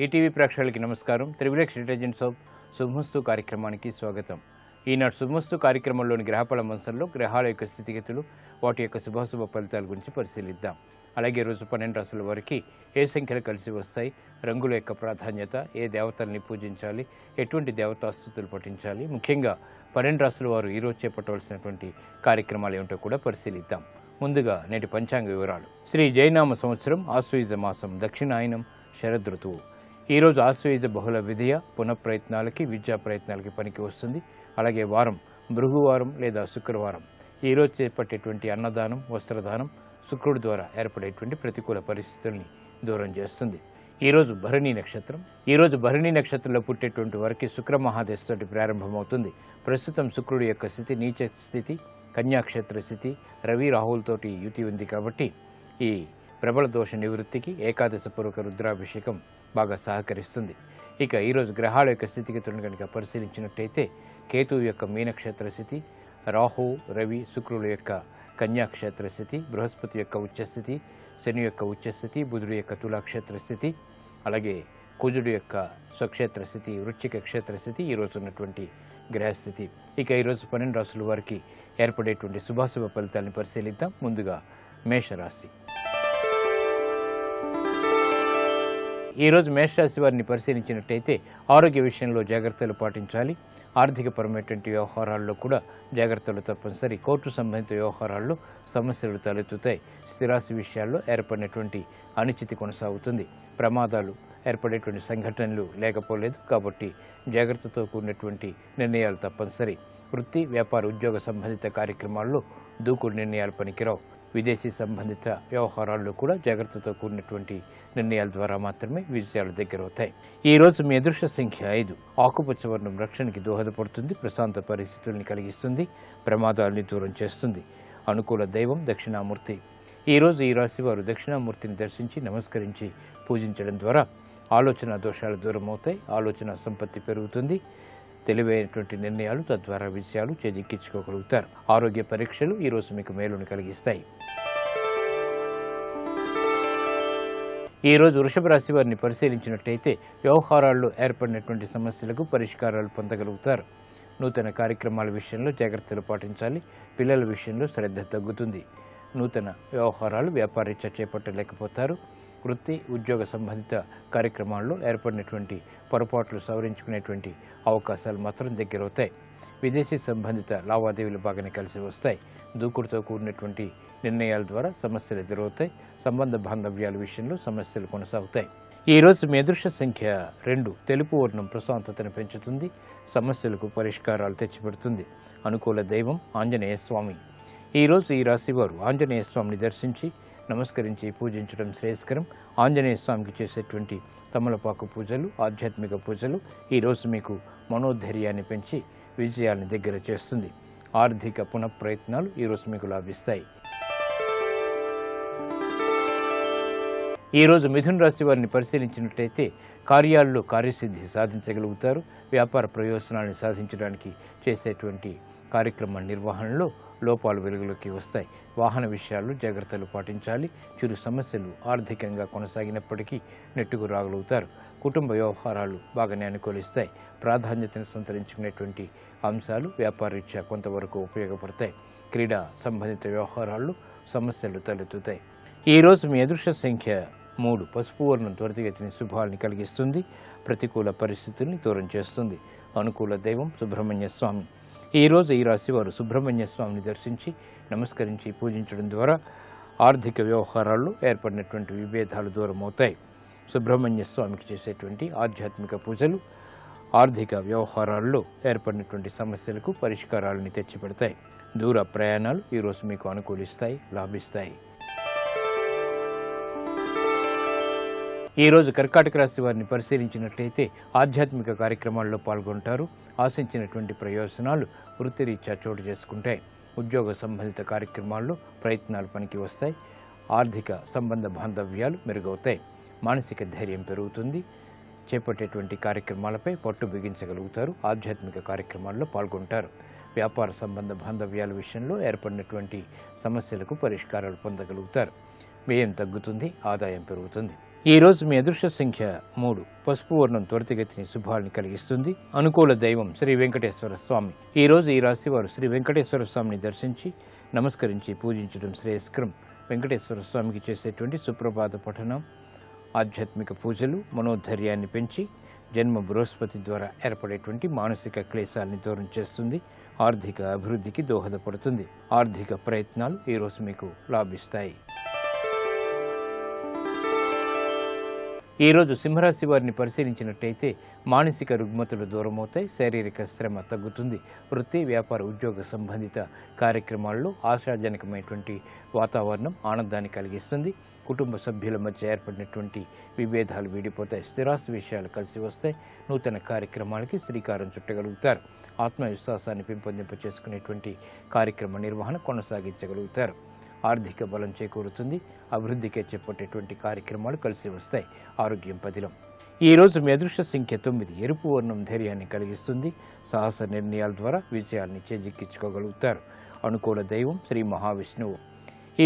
ETV ప్రేక్షకులకి నమస్కారం. త్రివిలక్ష intelligence of శుభమస్తు కార్యక్రమానికి స్వాగతం. ఈనాడు శుభమస్తు కార్యక్రమంలోని గ్రహఫల అంశంలో గ్రహాల యొక్క స్థితిగతులు, వాటి యొక్క శుభాశుభ ఫలితాల గురించి పరిశీలిద్దాం. అలాగే రోజు 12 రాశుల వారికి ఏ సంఖ్యలు కలిసి వస్తాయి, రంగుల యొక్క ప్రాధాన్యత, ఏ దేవతల్ని పూజించాలి, ఎటువంటి దేవతాస్తుతులు పఠించాలి, ముఖ్యంగా 12 రాశుల వారు ఈరోజు చేపట్టవలసినటువంటి కార్యక్రమాలు ఏమిటో కూడా పరిశీలిద్దాం. ముందుగా నేటి పంచాంగ వివరాలు. శ్రీ జయనామ సంవత్సరం ఆశ్వయుజ మాసం, దక్షిణాయనం, శరదృతువు. ఈరోజు ఆశ్వయుజ బహుళ విద్య పునఃప్రయత్నాలకి, విద్యా ప్రయత్నాలకి పనికి వస్తుంది. అలాగే వారం భృగువారం లేదా శుక్రవారం. ఈరోజు చేపట్టేటువంటి అన్నదానం, వస్త్రదానం శుక్రుడి ద్వారా ఏర్పడేటువంటి ప్రతికూల పరిస్థితుల్ని దూరం చేస్తుంది. ఈరోజు భరణి నక్షత్రం. ఈరోజు భరణి నక్షత్రంలో పుట్టేటువంటి వారికి శుక్ర మహాదశతోటి ప్రారంభమవుతుంది. ప్రస్తుతం శుక్రుడి యొక్క స్థితి నీచ స్థితి, కన్యాక్షేత్ర స్థితి, రవి రాహులతోటి యుతి ఉంది. కాబట్టి ఈ ప్రబల దోష నివృత్తికి ఏకాదశపూర్వక రుద్రాభిషేకం బాగా సహకరిస్తుంది. ఇక ఈరోజు గ్రహాల యొక్క స్థితిగతులను కనుక పరిశీలించినట్టయితే కేతువు యొక్క మీనక్షేత్ర స్థితి, రాహు, రవి, శుక్రుల యొక్క కన్యాక్షేత్ర స్థితి, బృహస్పతి యొక్క ఉచ్చస్థితి, శని యొక్క ఉచ్చస్థితి, బుధుడు యొక్క తులాక్షేత్ర స్థితి, అలాగే కుజుడు యొక్క స్వక్షేత్ర స్థితి, వృశ్చిక క్షేత్ర స్థితి ఈరోజు ఉన్నటువంటి గ్రహస్థితి. ఇక ఈరోజు 12 రాశుల వారికి ఏర్పడేటువంటి శుభాశుభ ఫలితాలను పరిశీలిద్దాం. ముందుగా మేషరాశి. ఈరోజు మేషరాశి వారిని పరిశీలించినట్టయితే ఆరోగ్య విషయంలో జాగ్రత్తలు పాటించాలి. ఆర్థికపరమైనటువంటి వ్యవహారాల్లో కూడా జాగ్రత్తలు తప్పనిసరి. కోర్టు సంబంధిత వ్యవహారాల్లో సమస్యలు తలెత్తుతాయి. స్థిరాస్తి విషయాల్లో ఏర్పడినటువంటి అనిశ్చితి కొనసాగుతుంది. ప్రమాదాలు ఏర్పడేటువంటి సంఘటనలు లేకపోలేదు. కాబట్టి జాగ్రత్తతో కూడినటువంటి నిర్ణయాలు తప్పనిసరి. వృత్తి, వ్యాపార, ఉద్యోగ సంబంధిత కార్యక్రమాల్లో దూకుడు నిర్ణయాలు పనికిరావు. విదేశీ సంబంధిత వ్యవహారాల్లో కూడా జాగ్రత్తతో కూడినటువంటి నిర్ణయాల ద్వారా మాత్రమే విజయాలు దగ్గరవుతాయి. ఈ రోజు మీ అదృష్ట సంఖ్య 5. ఆకుపచ్చ వర్ణం రక్షణకి దోహదపడుతుంది. ప్రశాంత పరిస్థితుల్ని కలిగిస్తుంది. ప్రమాదాలని దూరం చేస్తుంది. అనుకూల దైవం దక్షిణామూర్తి. ఈరోజు ఈ రాశి వారు దక్షిణామూర్తిని దర్శించి నమస్కరించి పూజించడం ద్వారా ఆలోచన దోషాలు దూరం అవుతాయి. ఆలోచన సంపత్తి పెరుగుతుంది. తెలివైనటువంటి నిర్ణయాలు తద్వారా విజయాలు చేజిక్కించుకోగలుగుతారు. ఆరోగ్య పరీక్షలు ఈరోజు మీకు మేలును కలిగిస్తాయి. ఈరోజు వృషభ రాశి వారిని పరిశీలించినట్టయితే వ్యవహారాల్లో ఏర్పడినటువంటి సమస్యలకు పరిష్కారాలు పొందగలుగుతారు. నూతన కార్యక్రమాల విషయంలో జాగ్రత్తలు పాటించాలి. పిల్లల విషయంలో శ్రద్ధ తగ్గుతుంది. నూతన వ్యవహారాలు వ్యాపారీత్యా చేపట్టలేకపోతారు. వృత్తి, ఉద్యోగ సంబంధిత కార్యక్రమాల్లో ఏర్పడినటువంటి పొరపాట్లు సవరించుకునేటువంటి అవకాశాలు మాత్రం దగ్గరవుతాయి. విదేశీ సంబంధిత లావాదేవీలు బాగానే కలిసి వస్తాయి. దూకుడుతో కూడినటువంటి నిర్ణయాల ద్వారా సమస్యలు ఎదురవుతాయి. సంబంధ బాంధవ్యాల విషయంలో సమస్యలు కొనసాగుతాయి. ఈరోజు మీ అదృష్ట సంఖ్య 2. తెలుపు వర్ణం ప్రశాంతతను పెంచుతుంది. సమస్యలకు పరిష్కారాలు తెచ్చిపెడుతుంది. అనుకూల దైవం ఆంజనేయ స్వామి. ఈరోజు ఈ రాశివారు ఆంజనేయ స్వామిని దర్శించి నమస్కరించి పూజించడం శ్రేయస్కరం. ఆంజనేయ స్వామికి చేసేటువంటి తమలపాకు పూజలు, ఆధ్యాత్మిక పూజలు ఈరోజు మీకు మనోధైర్యాన్ని పెంచి విజయాలను దగ్గర చేస్తుంది. ఆర్థిక పునఃప్రయత్నాలు ఈరోజు మీకు లాభిస్తాయి. ఈరోజు మిథున రాశి వారిని పరిశీలించినట్లయితే కార్యాల్లో కార్యసిద్ధి సాధించగలుగుతారు. వ్యాపార ప్రయోజనాలను సాధించడానికి చేసేటువంటి కార్యక్రమ నిర్వహణలో లోపాలు వెలుగులోకి వస్తాయి. వాహన విషయాల్లో జాగ్రత్తలు పాటించాలి. చిరు సమస్యలు ఆర్థికంగా కొనసాగినప్పటికీ నెట్టుకు రాగలుగుతారు. కుటుంబ వ్యవహారాలు బాగానే అనుకూలిస్తాయి. ప్రాధాన్యతను సంతరించుకునేటువంటి అంశాలు వ్యాపారరీత్యా కొంతవరకు ఉపయోగపడతాయి. క్రీడా సంబంధిత వ్యవహారాల్లో సమస్యలు తలెత్తుతాయి. ఈరోజు మీ అదృష్ట సంఖ్య 3. పసుపు వర్ణం త్వరితగతిని శుభాలని కలిగిస్తుంది. ప్రతికూల పరిస్థితుల్ని దూరం చేస్తుంది. అనుకూల దైవం సుబ్రహ్మణ్య స్వామి. ఈరోజు ఈ రాశి వారు సుబ్రహ్మణ్య స్వామిని దర్శించి నమస్కరించి పూజించడం ద్వారా ఆర్థిక వ్యవహారాల్లో ఏర్పడినటువంటి విభేదాలు దూరం అవుతాయి. సుబ్రహ్మణ్య స్వామికి చేసేటువంటి ఆధ్యాత్మిక పూజలు ఆర్థిక వ్యవహారాల్లో ఏర్పడినటువంటి సమస్యలకు పరిష్కారాలని తెచ్చిపెడతాయి. దూర ప్రయాణాలు ఈరోజు మీకు అనుకూలిస్తాయి, లాభిస్తాయి. ఈరోజు కర్కాటక రాశి వారిని పరిశీలించినట్లయితే ఆధ్యాత్మిక కార్యక్రమాల్లో పాల్గొంటారు. ఆశించినటువంటి ప్రయోజనాలు వృత్తిరీత్యా చోటు చేసుకుంటాయి. ఉద్యోగ సంబంధిత కార్యక్రమాల్లో ప్రయత్నాలు పనికి వస్తాయి. ఆర్థిక సంబంధ బాంధవ్యాలు మెరుగవుతాయి. మానసిక ధైర్యం పెరుగుతుంది. చేపట్టేటువంటి కార్యక్రమాలపై పట్టు బిగించగలుగుతారు. ఆధ్యాత్మిక కార్యక్రమాల్లో పాల్గొంటారు. వ్యాపార సంబంధ బాంధవ్యాల విషయంలో ఏర్పడినటువంటి సమస్యలకు పరిష్కారాలు పొందగలుగుతారు. వ్యయం తగ్గుతుంది, ఆదాయం పెరుగుతుంది. ఈరోజు మీ అదృష్ట సంఖ్య 3. పసుపు వర్ణం త్వరితగతిని శుభాలను కలిగిస్తుంది. అనుకూల దైవం శ్రీ వెంకటేశ్వర స్వామి. ఈరోజు ఈ రాశి వారు శ్రీ వెంకటేశ్వర స్వామిని దర్శించి నమస్కరించి పూజించడం శ్రేయస్కరం. వెంకటేశ్వర స్వామికి చేసేటువంటి సుప్రభాత పఠనం, ఆధ్యాత్మిక పూజలు మనోధైర్యాన్ని పెంచి జన్మ బృహస్పతి ద్వారా ఏర్పడేటువంటి మానసిక క్లేశాలని దూరం చేస్తుంది. ఆర్థిక అభివృద్ధికి దోహదపడుతుంది. ఆర్థిక ప్రయత్నాలు ఈరోజు మీకు లాభిస్తాయి. ఈరోజు సింహరాశి వారిని పరిశీలించినట్టయితే మానసిక రుగ్మతలు దూరమవుతాయి. శారీరక శ్రమ తగ్గుతుంది. వృత్తి, వ్యాపార, ఉద్యోగ సంబంధిత కార్యక్రమాల్లో ఆశాజనకమైనటువంటి వాతావరణం ఆనందాన్ని కలిగిస్తుంది. కుటుంబ సభ్యుల మధ్య ఏర్పడినటువంటి విభేదాలు వీడిపోతాయి. స్థిరాస్తి విషయాలు కలిసి వస్తాయి. నూతన కార్యక్రమాలకి శ్రీకారం చుట్టగలుగుతారు. ఆత్మవిశ్వాసాన్ని పెంపొందింప చేసుకునేటువంటి కార్యక్రమ నిర్వహణ కొనసాగించగలుగుతారు. ఆర్థిక బలం చేకూరుతుంది. అభివృద్ధికే చేపట్టేటువంటి కార్యక్రమాలు కలిసి వస్తాయి. ఆరోగ్యం పదిలం. ఈరోజు మీ అదృష్ట సంఖ్య 9. ఎరుపు వర్ణం ధైర్యాన్ని కలిగిస్తుంది. సాహస నిర్ణయాల ద్వారా విజయాల్ని చేజిక్కించుకోగలుగుతారు. అనుకూల దైవం శ్రీ మహావిష్ణువు.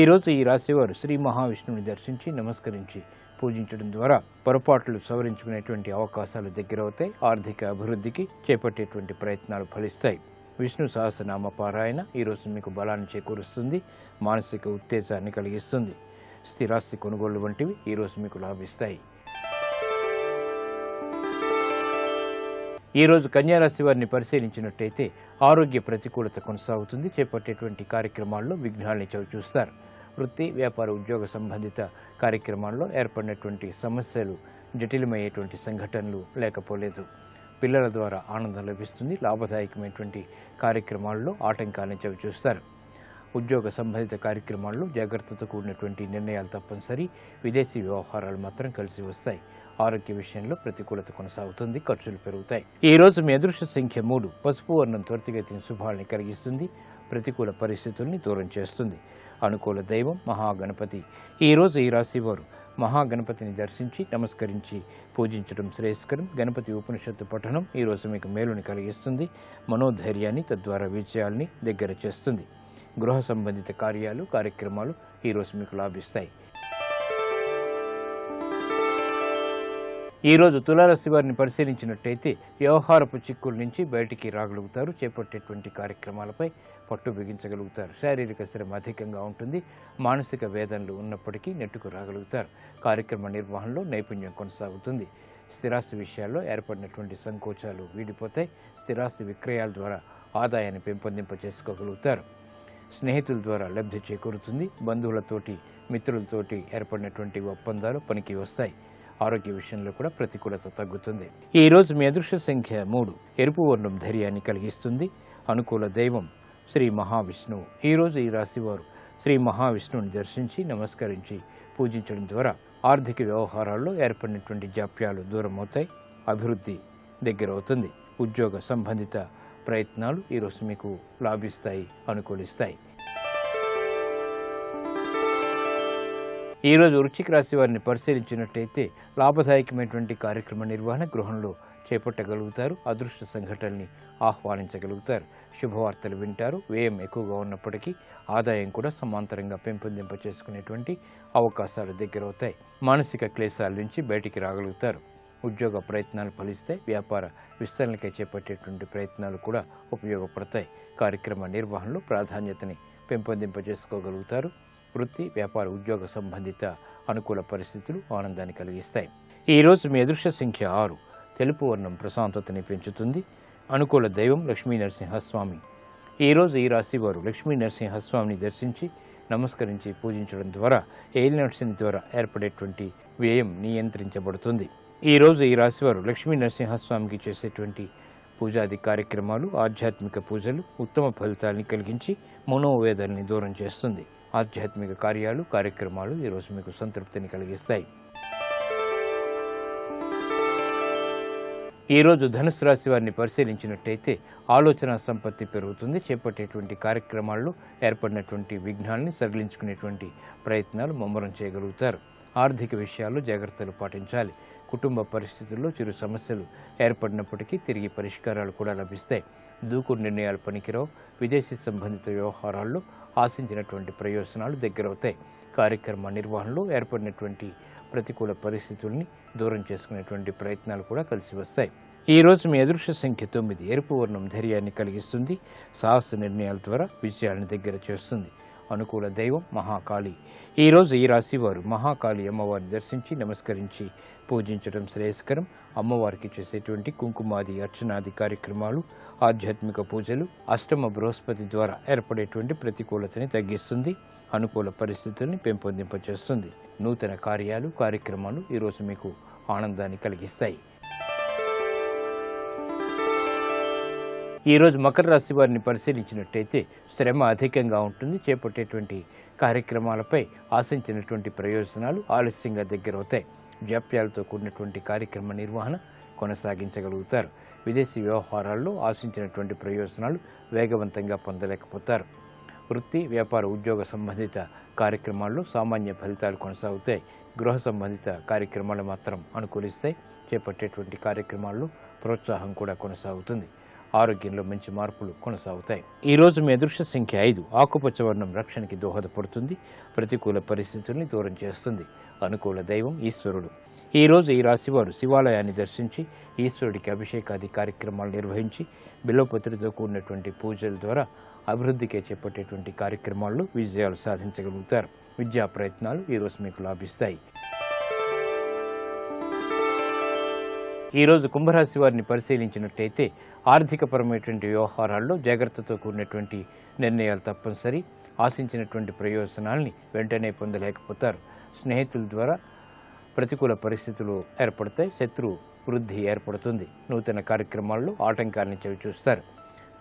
ఈరోజు ఈ రాశివారు శ్రీ మహావిష్ణువుని దర్శించి నమస్కరించి పూజించడం ద్వారా పొరపాట్లు సవరించుకునేటువంటి అవకాశాలు దగ్గరవుతాయి. ఆర్థిక అభివృద్ధికి చేపట్టేటువంటి ప్రయత్నాలు ఫలిస్తాయి. విష్ణు సహస్రనామ పారాయణ ఈరోజు మీకు బలాన్ని చేకూరుస్తుంది. మానసిక ఉత్తేజాన్ని కలిగిస్తుంది. స్థిరాస్తి కొనుగోళ్లు వంటివి ఈరోజు మీకు లాభిస్తాయి. ఈరోజు కన్యారాశి వారిని పరిశీలించినట్టయితే ఆరోగ్య ప్రతికూలత కొనసాగుతుంది. చేపట్టేటువంటి కార్యక్రమాల్లో విఘ్నాల్ని చవిచూస్తారు. వృత్తి, వ్యాపార, ఉద్యోగ సంబంధిత కార్యక్రమాల్లో ఏర్పడినటువంటి సమస్యలు, జటిలమయ్యేటువంటి సంఘటనలు లేకపోలేదు. పిల్లల ద్వారా ఆనందం లభిస్తుంది. లాభదాయకమైనటువంటి కార్యక్రమాల్లో ఆటంకాలను చవిచూస్తారు. ఉద్యోగ సంబంధిత కార్యక్రమాల్లో జాగ్రత్తతో కూడినటువంటి నిర్ణయాలు తప్పనిసరి. విదేశీ వ్యవహారాలు మాత్రం కలిసి వస్తాయి. ఆరోగ్య విషయంలో ప్రతికూలత కొనసాగుతుంది. ఖర్చులు పెరుగుతాయి. ఈ రోజు మీ అదృష్ట సంఖ్య 3. పసుపు వర్ణం త్వరితగతిని శుభాలని కలిగిస్తుంది. ప్రతికూల పరిస్థితుల్ని దూరం చేస్తుంది. అనుకూల దైవం మహాగణపతి. ఈరోజు ఈ రాశి వారు మహాగణపతిని దర్శించి నమస్కరించి పూజించడం శ్రేయస్కరం. గణపతి ఉపనిషత్తు పఠనం ఈరోజు మీకు మేలుని కలిగిస్తుంది. మనోధైర్యాన్ని, తద్వారా విజయాల్ని దగ్గర చేస్తుంది. గృహ సంబంధిత కార్యక్రమాలు ఈరోజు మీకు లాభిస్తాయి. ఈరోజు తులారాశి వారిని పరిశీలించినట్టయితే వ్యవహారపు చిక్కుల నుంచి బయటికి రాగలుగుతారు. చేపట్టేటువంటి కార్యక్రమాలపై పట్టు బిగించగలుగుతారు. శారీరక శ్రమ అధికంగా ఉంటుంది. మానసిక వేదనలు ఉన్నప్పటికీ నెట్టుకు రాగలుగుతారు. కార్యక్రమ నిర్వహణలో నైపుణ్యం కొనసాగుతుంది. స్థిరాస్తి విషయాల్లో ఏర్పడినటువంటి సంకోచాలు వీడిపోతాయి. స్థిరాస్తి విక్రయాల ద్వారా ఆదాయాన్ని పెంపొందింప చేసుకోగలుగుతారు. స్నేహితుల ద్వారా లబ్ధి చేకూరుతుంది. బంధువులతోటి, మిత్రులతోటి ఏర్పడినటువంటి ఒప్పందాలు పనికి వస్తాయి. ఆరోగ్య విషయంలో కూడా ప్రతికూలత తగ్గుతుంది. ఈ రోజు మీ అదృష్ట సంఖ్య 3. ఎరుపు వర్ణం ధైర్యాన్ని కలిగిస్తుంది. అనుకూల దైవం శ్రీ మహావిష్ణువు. ఈరోజు ఈ రాశివారు శ్రీ మహావిష్ణువుని దర్శించి నమస్కరించి పూజించడం ద్వారా ఆర్థిక వ్యవహారాల్లో ఏర్పడినటువంటి జాప్యాలు దూరమవుతాయి. అభివృద్ధి దగ్గరవుతుంది. ఉద్యోగ సంబంధిత ప్రయత్నాలు ఈరోజు మీకు లాభిస్తాయి, అనుకూలిస్తాయి. ఈరోజు వృశ్చిక రాశి వారిని పరిశీలించినట్టయితే లాభదాయకమైనటువంటి కార్యక్రమ నిర్వహణ గృహంలో చేపట్టగలుగుతారు. అదృష్ట సంఘటనల్ని ఆహ్వానించగలుగుతారు. శుభవార్తలు వింటారు. వ్యయం ఎక్కువగా ఉన్నప్పటికీ ఆదాయం కూడా సమాంతరంగా పెంపొందింప చేసుకునేటువంటి అవకాశాలు దగ్గరవుతాయి. మానసిక క్లేశాల నుంచి బయటికి రాగలుగుతారు. ఉద్యోగ ప్రయత్నాలు ఫలిస్తాయి. వ్యాపార విస్తరణకై చేపట్టేటువంటి ప్రయత్నాలు కూడా ఉపయోగపడతాయి. కార్యక్రమ నిర్వహణలో ప్రాధాన్యతని పెంపొందింప చేసుకోగలుగుతారు. వృత్తి, వ్యాపార, ఉద్యోగ సంబంధిత అనుకూల పరిస్థితులు ఆనందాన్ని కలిగిస్తాయి. ఈరోజు మీ అదృష్ట సంఖ్య 6. తెలుపు వర్ణం ప్రశాంతతని పెంచుతుంది. అనుకూల దైవం లక్ష్మీ నరసింహస్వామి. ఈరోజు ఈ రాశి వారు లక్ష్మీ నరసింహస్వామిని దర్శించి నమస్కరించి పూజించడం ద్వారా ఏలినాటి ద్వారా ఏర్పడేటువంటి వ్యయం నియంత్రించబడుతుంది. ఈరోజు ఈ రాశివారు లక్ష్మీ నరసింహస్వామికి చేసేటువంటి పూజాది కార్యక్రమాలు, ఆధ్యాత్మిక పూజలు ఉత్తమ ఫలితాలని కలిగించి మనోవేదనని దూరం చేస్తుంది. ఆధ్యాత్మిక కార్యక్రమాలు ఈరోజు మీకు సంతృప్తిని కలిగిస్తాయి. ఈరోజు ధనుసు రాశి వారిని పరిశీలించినట్టయితే ఆలోచన సంపత్తి పెరుగుతుంది. చేపట్టేటువంటి కార్యక్రమాల్లో ఏర్పడినటువంటి విఘ్నాల్ని సడలించుకునేటువంటి ప్రయత్నాలు ముమ్మరం చేయగలుగుతారు. ఆర్థిక విషయాల్లో జాగ్రత్తలు పాటించాలి. కుటుంబ పరిస్థితుల్లో చిరు సమస్యలు ఏర్పడినప్పటికీ తిరిగి పరిష్కారాలు కూడా లభిస్తాయి. దూకుడు నిర్ణయాలు పనికిరావు. విదేశీ సంబంధిత వ్యవహారాల్లో ఆశించినటువంటి ప్రయోజనాలు దగ్గరవుతాయి. కార్యక్రమ నిర్వహణలో ఏర్పడినటువంటి ప్రతికూల పరిస్థితుల్ని దూరం చేసుకునేటువంటి ప్రయత్నాలు కూడా కలిసి వస్తాయి. ఈ రోజు మీ అదృష్ట సంఖ్య 9. ఎరుపు వర్ణం ధైర్యాన్ని కలిగిస్తుంది. సాహస నిర్ణయాల ద్వారా విజయాలను దగ్గర చేస్తుంది. అనుకూల దైవం మహాకాళి. ఈరోజు ఈ రాశి వారు మహాకాళి అమ్మవారిని దర్శించి నమస్కరించి పూజించడం శ్రేయస్కరం. అమ్మవారికి చేసేటువంటి కుంకుమాది అర్చనాది కార్యక్రమాలు, ఆధ్యాత్మిక పూజలు అష్టమ బృహస్పతి ద్వారా ఏర్పడేటువంటి ప్రతికూలతని తగ్గిస్తుంది. అనుకూల పరిస్థితుల్ని పెంపొందింపచేస్తుంది. నూతన కార్యక్రమాలు ఈరోజు మీకు ఆనందాన్ని కలిగిస్తాయి. ఈరోజు మకర రాశి వారిని పరిశీలించినట్టయితే శ్రమ అధికంగా ఉంటుంది. చేపట్టేటువంటి కార్యక్రమాలపై ఆశించినటువంటి ప్రయోజనాలు ఆలస్యంగా దగ్గరవుతాయి. జాప్యాలతో కూడినటువంటి కార్యక్రమ నిర్వహణ కొనసాగించగలుగుతారు. విదేశీ వ్యవహారాల్లో ఆశించినటువంటి ప్రయోజనాలు వేగవంతంగా పొందలేకపోతారు. వృత్తి, వ్యాపార, ఉద్యోగ సంబంధిత కార్యక్రమాల్లో సామాన్య ఫలితాలు కొనసాగుతాయి. గృహ సంబంధిత కార్యక్రమాలు మాత్రం అనుకూలిస్తాయి. చేపట్టేటువంటి కార్యక్రమాల్లో ప్రోత్సాహం కూడా కొనసాగుతుంది. ఆరోగ్యంలో మంచి మార్పులు కొనసాగుతాయి. ఈరోజు మీ అదృష్ట సంఖ్య 5. ఆకుపచ్చ వర్ణం రక్షణకి దోహదపడుతుంది. ప్రతికూల పరిస్థితుల్ని దూరం చేస్తుంది. అనుకూల దైవం ఈశ్వరుడు. ఈరోజు ఈ రాశివారు శివాలయాన్ని దర్శించి ఈశ్వరుడికి అభిషేకాది కార్యక్రమాలు నిర్వహించి బిల్వపత్రితో కూడినటువంటి పూజల ద్వారా అభివృద్ధికి చేపట్టేటువంటి కార్యక్రమాల్లో విజయాలు సాధించగలుగుతారు. విద్యా ప్రయత్నాలు ఈరోజు మీకు లాభిస్తాయి. ఈరోజు కుంభరాశి వారిని పరిశీలించినట్టయితే ఆర్థికపరమైనటువంటి వ్యవహారాల్లో జాగ్రత్తతో కూడినటువంటి నిర్ణయాలు తప్పనిసరి. ఆశించినటువంటి ప్రయోజనాల్ని వెంటనే పొందలేకపోతారు. స్నేహితుల ద్వారా ప్రతికూల పరిస్థితులు ఏర్పడతాయి. శత్రు వృద్ధి ఏర్పడుతుంది. నూతన కార్యక్రమాల్లో ఆటంకాలను చవిచూస్తారు.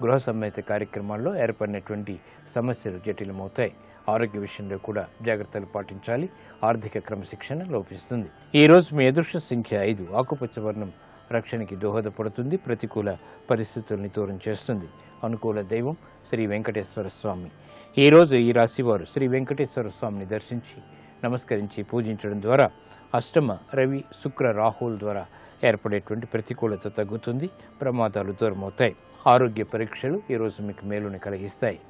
గృహ సంబంధిత కార్యక్రమాల్లో ఏర్పడినటువంటి సమస్యలు జటిలమవుతాయి. ఆరోగ్య విషయంలో కూడా జాగ్రత్తలు పాటించాలి. ఆర్థిక క్రమశిక్షణ లోపిస్తుంది. ఈరోజు మీ అదృష్ట సంఖ్య 5. ఆకుపచ్చ వర్ణం రక్షణకి దోహదపడుతుంది. ప్రతికూల పరిస్థితుల్ని దూరం చేస్తుంది. అనుకూల దైవం శ్రీ వెంకటేశ్వర స్వామి. ఈరోజు ఈ రాశివారు శ్రీ వెంకటేశ్వర స్వామిని దర్శించి నమస్కరించి పూజించడం ద్వారా అష్టమ రవి శుక్ర రాహుల ద్వారా ఏర్పడేటువంటి ప్రతికూలత తగ్గుతుంది. ప్రమాదాలు దూరమవుతాయి. ఆరోగ్య పరీక్షలు ఈరోజు మీకు మేలుని కలిగిస్తాయి.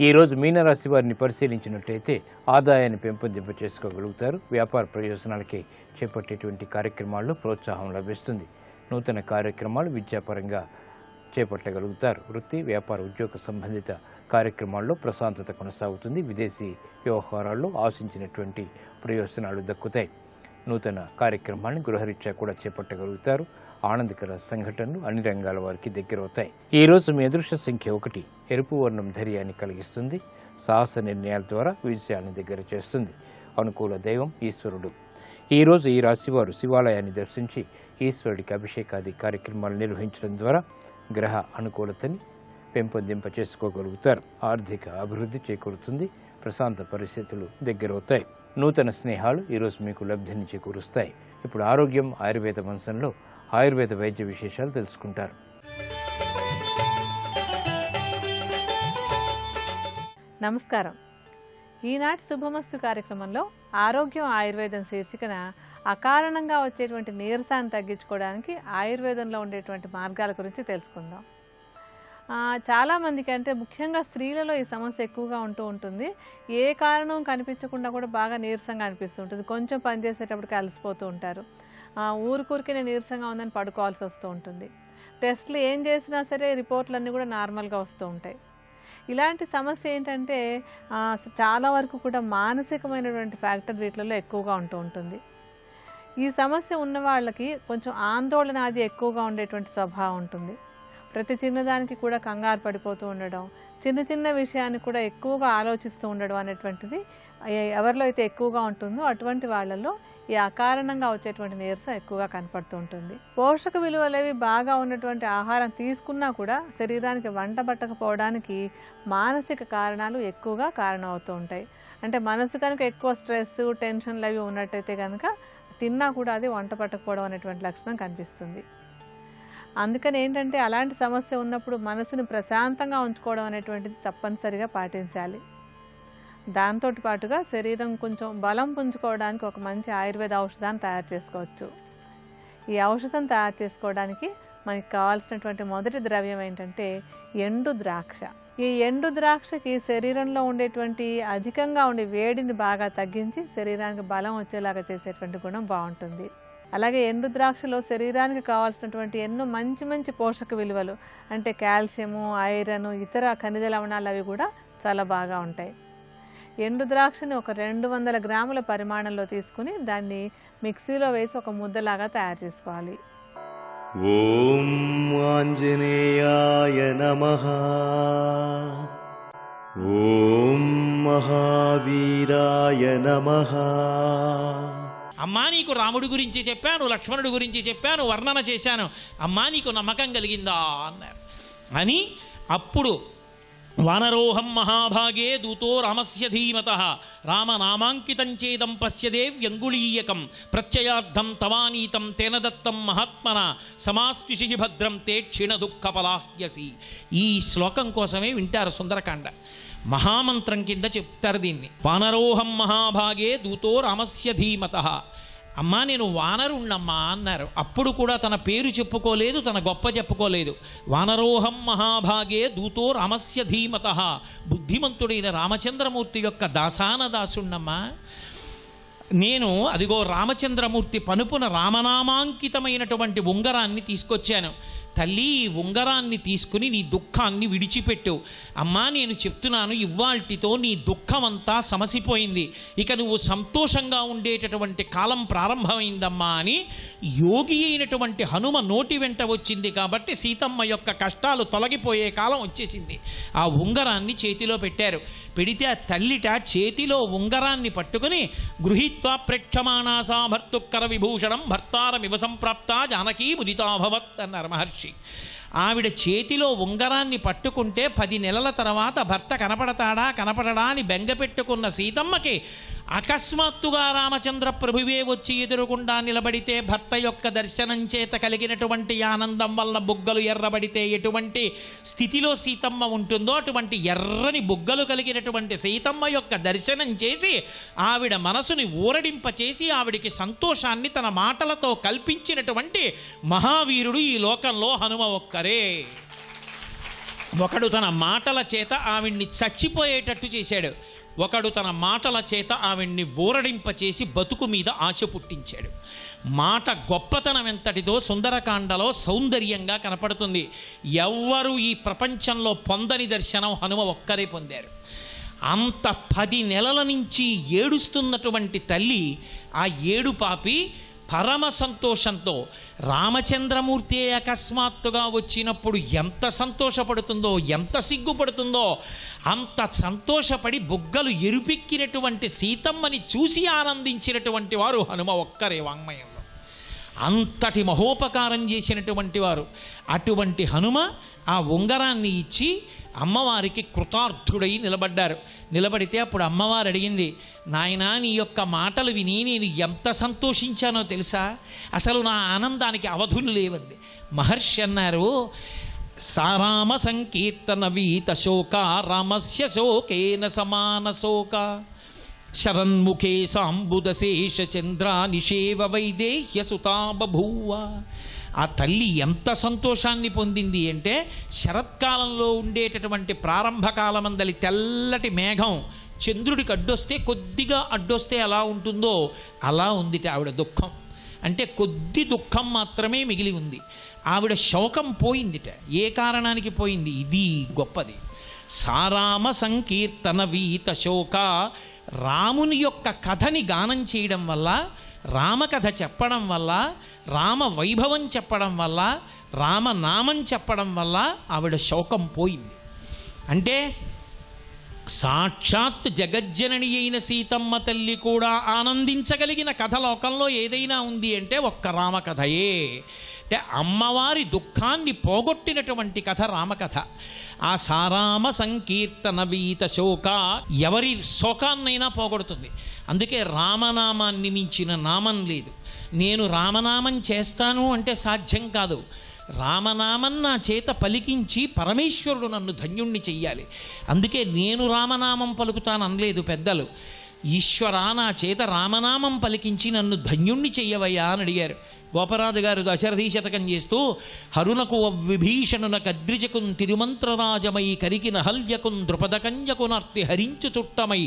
ఈరోజు మీనరాశి వారిని పరిశీలించినట్టయితే ఆదాయాన్ని పెంపొందింప చేసుకోగలుగుతారు. వ్యాపార ప్రయోజనాలకి చేపట్టేటువంటి కార్యక్రమాల్లో ప్రోత్సాహం లభిస్తుంది. నూతన కార్యక్రమాలు విద్యాపరంగా చేపట్టగలుగుతారు. వృత్తి, వ్యాపార, ఉద్యోగ సంబంధిత కార్యక్రమాల్లో ప్రశాంతత కొనసాగుతుంది. విదేశీ వ్యవహారాల్లో ఆశించినటువంటి ప్రయోజనాలు దక్కుతాయి. నూతన కార్యక్రమాన్ని గృహరీత్యా కూడా చేపట్టగలుగుతారు. ఆనందకర సంఘటనలు అన్ని రంగాల వారికి దగ్గరవుతాయి. ఈరోజు మీ అదృష్ట సంఖ్య 1. ఎరుపు వర్ణం ధైర్యాన్ని కలిగిస్తుంది. సాహస నిర్ణయాల ద్వారా విజయాన్ని దగ్గర చేస్తుంది. అనుకూల దైవం ఈశ్వరుడు. ఈరోజు ఈ రాశివారు శివాలయాన్ని దర్శించి ఈశ్వరుడికి అభిషేకాది కార్యక్రమాలు నిర్వహించడం ద్వారా గ్రహ అనుకూలతని పెంపొందింప చేసుకోగలుగుతారు. ఆర్థిక అభివృద్ధి చేకూరుతుంది. ప్రశాంత పరిస్థితులు దగ్గరవుతాయి. నూతన స్నేహాలు ఈరోజు మీకు లబ్ధిని చేకూరుస్తాయి. ఇప్పుడు ఆరోగ్యం ఆయుర్వేద వంశంలో ఆయుర్వేద వైద్య విశేషాలు తెలుసుకుంటారు. నమస్కారం. ఈనాటి శుభమస్తు కార్యక్రమంలో ఆరోగ్యం ఆయుర్వేదం శీర్షికన అకారణంగా వచ్చేటువంటి నీరసాన్ని తగ్గించుకోవడానికి ఆయుర్వేదంలో ఉండేటువంటి మార్గాల గురించి తెలుసుకుందాం. చాలామందికి అంటే ముఖ్యంగా స్త్రీలలో ఈ సమస్య ఎక్కువగా ఉంటూ ఉంటుంది. ఏ కారణం కనిపించకుండా కూడా బాగా నీరసంగా అనిపిస్తూ ఉంటుంది. కొంచెం పని చేసేటప్పటికి అలసిపోతూ ఉంటారు. ఊరికూరికే నీరసంగా ఉందని పడుకోవాల్సి వస్తూ ఉంటుంది. టెస్టులు ఏం చేసినా సరే రిపోర్ట్లన్నీ కూడా నార్మల్గా వస్తూ ఉంటాయి. ఇలాంటి సమస్య ఏంటంటే చాలా వరకు కూడా మానసికమైనటువంటి ఫ్యాక్టర్ వీటిలలో ఎక్కువగా ఉంటూ ఉంటుంది. ఈ సమస్య ఉన్న వాళ్ళకి కొంచెం ఆందోళన అది ఎక్కువగా ఉండేటువంటి స్వభావం ఉంటుంది. ప్రతి చిన్నదానికి కూడా కంగారు పడిపోతూ ఉండడం, చిన్న చిన్న విషయాన్ని కూడా ఎక్కువగా ఆలోచిస్తూ ఉండడం అనేటువంటిది ఎవరిలో అయితే ఎక్కువగా ఉంటుందో అటువంటి వాళ్ళలో ఈ అకారణంగా వచ్చేటువంటి నీరసం ఎక్కువగా కనపడుతూ ఉంటుంది. పోషక విలువలేవి బాగా ఉన్నటువంటి ఆహారం తీసుకున్నా కూడా శరీరానికి వంట పట్టకపోవడానికి మానసిక కారణాలు ఎక్కువగా కారణం అవుతూ ఉంటాయి. అంటే మనసు కనుక ఎక్కువ స్ట్రెస్, టెన్షన్లు అవి ఉన్నట్టయితే కనుక తిన్నా కూడా అది వంట పట్టకపోవడం అనేటువంటి లక్షణం కనిపిస్తుంది. అందుకని ఏంటంటే అలాంటి సమస్య ఉన్నప్పుడు మనసుని ప్రశాంతంగా ఉంచుకోవడం అనేటువంటిది తప్పనిసరిగా పాటించాలి. దాంతో పాటుగా శరీరం కొంచెం బలం పుంజుకోవడానికి ఒక మంచి ఆయుర్వేద ఔషధాన్ని తయారు చేసుకోవచ్చు. ఈ ఔషధం తయారు చేసుకోవడానికి మనకి కావాల్సినటువంటి మొదటి ద్రవ్యం ఏంటంటే ఎండు ద్రాక్ష. ఈ ఎండు ద్రాక్షకి శరీరంలో ఉండేటువంటి అధికంగా ఉండే వేడిని బాగా తగ్గించి శరీరానికి బలం వచ్చేలాగా చేసేటువంటి గుణం బాగుంటుంది. అలాగే ఎండు ద్రాక్షలో శరీరానికి కావాల్సినటువంటి ఎన్నో మంచి మంచి పోషక విలువలు అంటే కాల్షియము, ఐరన్, ఇతర ఖనిజ లవణాలు అవి కూడా చాలా బాగా ఉంటాయి. ఎండు ద్రాక్షని ఒక 200 గ్రాముల పరిమాణంలో తీసుకుని దాన్ని మిక్సీలో వేసి ఒక ముద్దలాగా తయారు చేసుకోవాలి. ఓం ఆంజనేయాయ నమః. ఓం మహావీరాయ నమః. అమ్మా నీకు రాముడి గురించి చెప్పాను, లక్ష్మణుడి గురించి చెప్పాను, వర్ణన చేశాను, అమ్మా నీకు నమ్మకం కలిగిందా అన్నారు. అని అప్పుడు వానరోహం మహాభాగే దూతో రామస్య ధీమతః రామనామాంకితం చేదం పశ్యదే వ్యంగుళీయకం ప్రత్యయార్థం తవానీతం తేన దత్తం మహాత్మన సమాస్విషి భద్రం తే క్షీణ దుఃఖపలాహ్యసి. ఈ శ్లోకం కోసమే వింటారు సుందరకాండ. మహామంత్రం కింద చెప్తారు దీన్ని. వానరోహం మహాభాగే దూతో రామస్య ధీమతః. అమ్మా నేను వానరుణ్ణమ్మా అన్నారు. అప్పుడు కూడా తన పేరు చెప్పుకోలేదు, తన గొప్ప చెప్పుకోలేదు. వానరోహం మహాభాగే దూతో రామస్య ధీమతః. బుద్ధిమంతుడైన రామచంద్రమూర్తి యొక్క దాసాన దాసుణ్ణమ్మా నేను. అదిగో రామచంద్రమూర్తి పనుపున రామనామాంకితమైనటువంటి ఉంగరాన్ని తీసుకొచ్చాను. తల్లి ఈ ఉంగరాన్ని తీసుకుని నీ దుఃఖాన్ని విడిచిపెట్టు. అమ్మా నేను చెప్తున్నాను, ఇవ్వాల్టితో నీ దుఃఖమంతా సమసిపోయింది, ఇక నువ్వు సంతోషంగా ఉండేటటువంటి కాలం ప్రారంభమైందమ్మా అని యోగి అయినటువంటి హనుమ నోటి వెంట వచ్చింది. కాబట్టి సీతమ్మ యొక్క కష్టాలు తొలగిపోయే కాలం వచ్చేసింది. ఆ ఉంగరాన్ని చేతిలో పెట్టారు. పెడితే ఆ తల్లిట చేతిలో ఉంగరాన్ని పట్టుకుని గృహీత్వా ప్రేక్షమాణాసా భర్తుక్కర విభూషణం భర్తారమివ సంప్రాప్త జానకీ ముదితాభవత్ అన్నారు మహర్షి. ఆవిడ చేతిలో ఉంగరాన్ని పట్టుకుంటే 10 నెలల తర్వాత భర్త కనపడడా అని బెంగ పెట్టుకున్న సీతమ్మకి అకస్మాత్తుగా రామచంద్ర ప్రభువే వచ్చి ఎదురుగుండా నిలబడితే భర్త యొక్క దర్శనం చేత కలిగినటువంటి ఆనందం వల్ల బుగ్గలు ఎర్రబడితే ఎటువంటి స్థితిలో సీతమ్మ ఉంటుందో అటువంటి ఎర్రని బుగ్గలు కలిగినటువంటి సీతమ్మ యొక్క దర్శనం చేసి ఆవిడ మనసుని ఊరడింపచేసి ఆవిడికి సంతోషాన్ని తన మాటలతో కల్పించినటువంటి మహావీరుడు ఈ లోకంలో హనుమ ఒక్కరే. ఒకడు తన మాటల చేత ఆవిడ్ని చచ్చిపోయేటట్టు చేశాడు, ఒకడు తన మాటల చేత ఆవిడ్ని ఊరడింపచేసి బతుకు మీద ఆశ పుట్టించాడు. మాట గొప్పతనం ఎంతటిదో సుందరకాండలో సౌందర్యంగా కనపడుతుంది. ఎవ్వరూ ఈ ప్రపంచంలో పొందని దర్శనం హనుమ ఒక్కరే పొందారు. అంత 10 నెలల నుంచి ఏడుస్తున్నటువంటి తల్లి ఆ ఏడు పాపి పరమ సంతోషంతో రామచంద్రమూర్తి అకస్మాత్తుగా వచ్చినప్పుడు ఎంత సంతోషపడుతుందో, ఎంత సిగ్గుపడుతుందో అంత సంతోషపడి బుగ్గలు ఎరుపెక్కినటువంటి సీతమ్మని చూసి ఆనందించినటువంటి వారు హనుమ ఒక్కరే వాంగ్మయంలో. అంతటి మహోపకారం చేసినటువంటి వారు. అటువంటి హనుమ ఆ ఉంగరాన్ని ఇచ్చి అమ్మవారికి కృతార్థుడై నిలబడ్డారు. నిలబడితే అప్పుడు అమ్మవారు అడిగింది, నాయనా నీ యొక్క మాటలు విని నేను ఎంత సంతోషించానో తెలుసా, అసలు నా ఆనందానికి అవధులు లేవంది. మహర్షి అన్నారు, సారామ సంకీర్తన వీత శోక రామస్య శోకేన సమాన శోక శరన్ముఖే సాంబుదశేష చంద్ర నిషేవ వైదేహ్య సుతా బభూవ. ఆ తల్లి ఎంత సంతోషాన్ని పొందింది అంటే శరత్కాలంలో ఉండేటటువంటి ప్రారంభకాలమందలి తెల్లటి మేఘం చంద్రుడికి అడ్డొస్తే కొద్దిగా అడ్డొస్తే ఎలా ఉంటుందో అలా ఉందిట ఆవిడ దుఃఖం. అంటే కొద్ది దుఃఖం మాత్రమే మిగిలి ఉంది. ఆవిడ శోకం పోయిందిట. ఏ కారణానికి పోయింది? ఇది గొప్పది. సారామ సంకీర్తన వీత శోక. రాముని యొక్క కథని గానం చేయడం వల్ల, రామకథ చెప్పడం వల్ల, రామ వైభవం చెప్పడం వల్ల, రామనామం చెప్పడం వల్ల ఆవిడ శోకం పోయింది. అంటే సాక్షాత్ జగజ్జనని అయిన సీతమ్మ తల్లి కూడా ఆనందించగలిగిన కథ లోకంలో ఏదైనా ఉంది అంటే ఒక్క రామకథయే. అంటే అమ్మవారి దుఃఖాన్ని పోగొట్టినటువంటి కథ రామకథ. ఆ సారామ సంకీర్తన వీత శోక ఎవరి శోకాన్నైనా పోగొడుతుంది. అందుకే రామనామాన్ని మించిన నామం లేదు. నేను రామనామం చేస్తాను అంటే సాధ్యం కాదు. రామనామం నా చేత పలికించి పరమేశ్వరుడు నన్ను ధన్యుణ్ణి చెయ్యాలి. అందుకే నేను రామనామం పలుకుతాను అనలేదు పెద్దలు. ఈశ్వరా నా చేత రామనామం పలికించి నన్ను ధన్యుణ్ణి చెయ్యవయ్యా అని అడిగారు. గోపరాజు గారు దశరథీ శతకం చేస్తూ హరునకు విభీషణున కద్రిజకున్ తిరుమంత్రరాజమై కరికిన హల్యకున్ ద్రుపదకంజకునర్తి హరించు చుట్టమై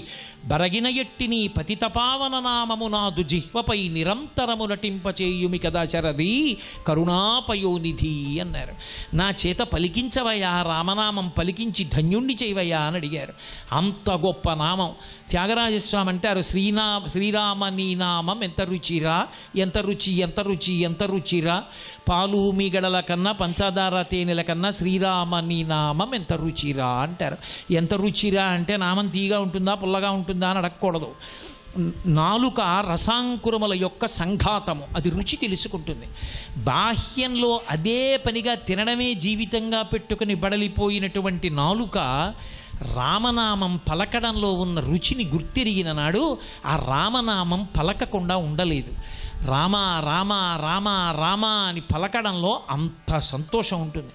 బరగిన ఎట్టిని పతితపావన నామము నాదు జిహ్వపై నిరంతరము నటింపచేయుమి కదా శరథీ కరుణాపయోనిధి అన్నారు. నా చేత పలికించవయ్యా, రామనామం పలికించి ధన్యుణ్ణి చేయవయ్యా అని అడిగారు. అంత గొప్ప నామం. త్యాగరాజస్వామి అంటారు, శ్రీరామ నీ నామం ఎంత రుచిరా, ఎంత రుచి ఎంత రుచి ఎంత రుచిరా, పాలు మీగడల కన్నా పంచదార తేనెల కన్నా శ్రీరామ నీ నామం ఎంత రుచిరా అంటారు. ఎంత రుచిరా అంటే నామం తీగా ఉంటుందా పుల్లగా ఉంటుందా అని అడగకూడదు. నాలుక రసాంకురముల యొక్క సంఘాతము, అది రుచి తెలుసుకుంటుంది. బాహ్యంలో అదే పనిగా తినడమే జీవితంగా పెట్టుకుని బడలిపోయినటువంటి నాలుక రామనామం పలకడంలో ఉన్న రుచిని గుర్తిరిగిన నాడు ఆ రామనామం పలకకుండా ఉండలేదు. రామ రామ రామ రామ అని పలకడంలో అంత సంతోషం ఉంటుంది.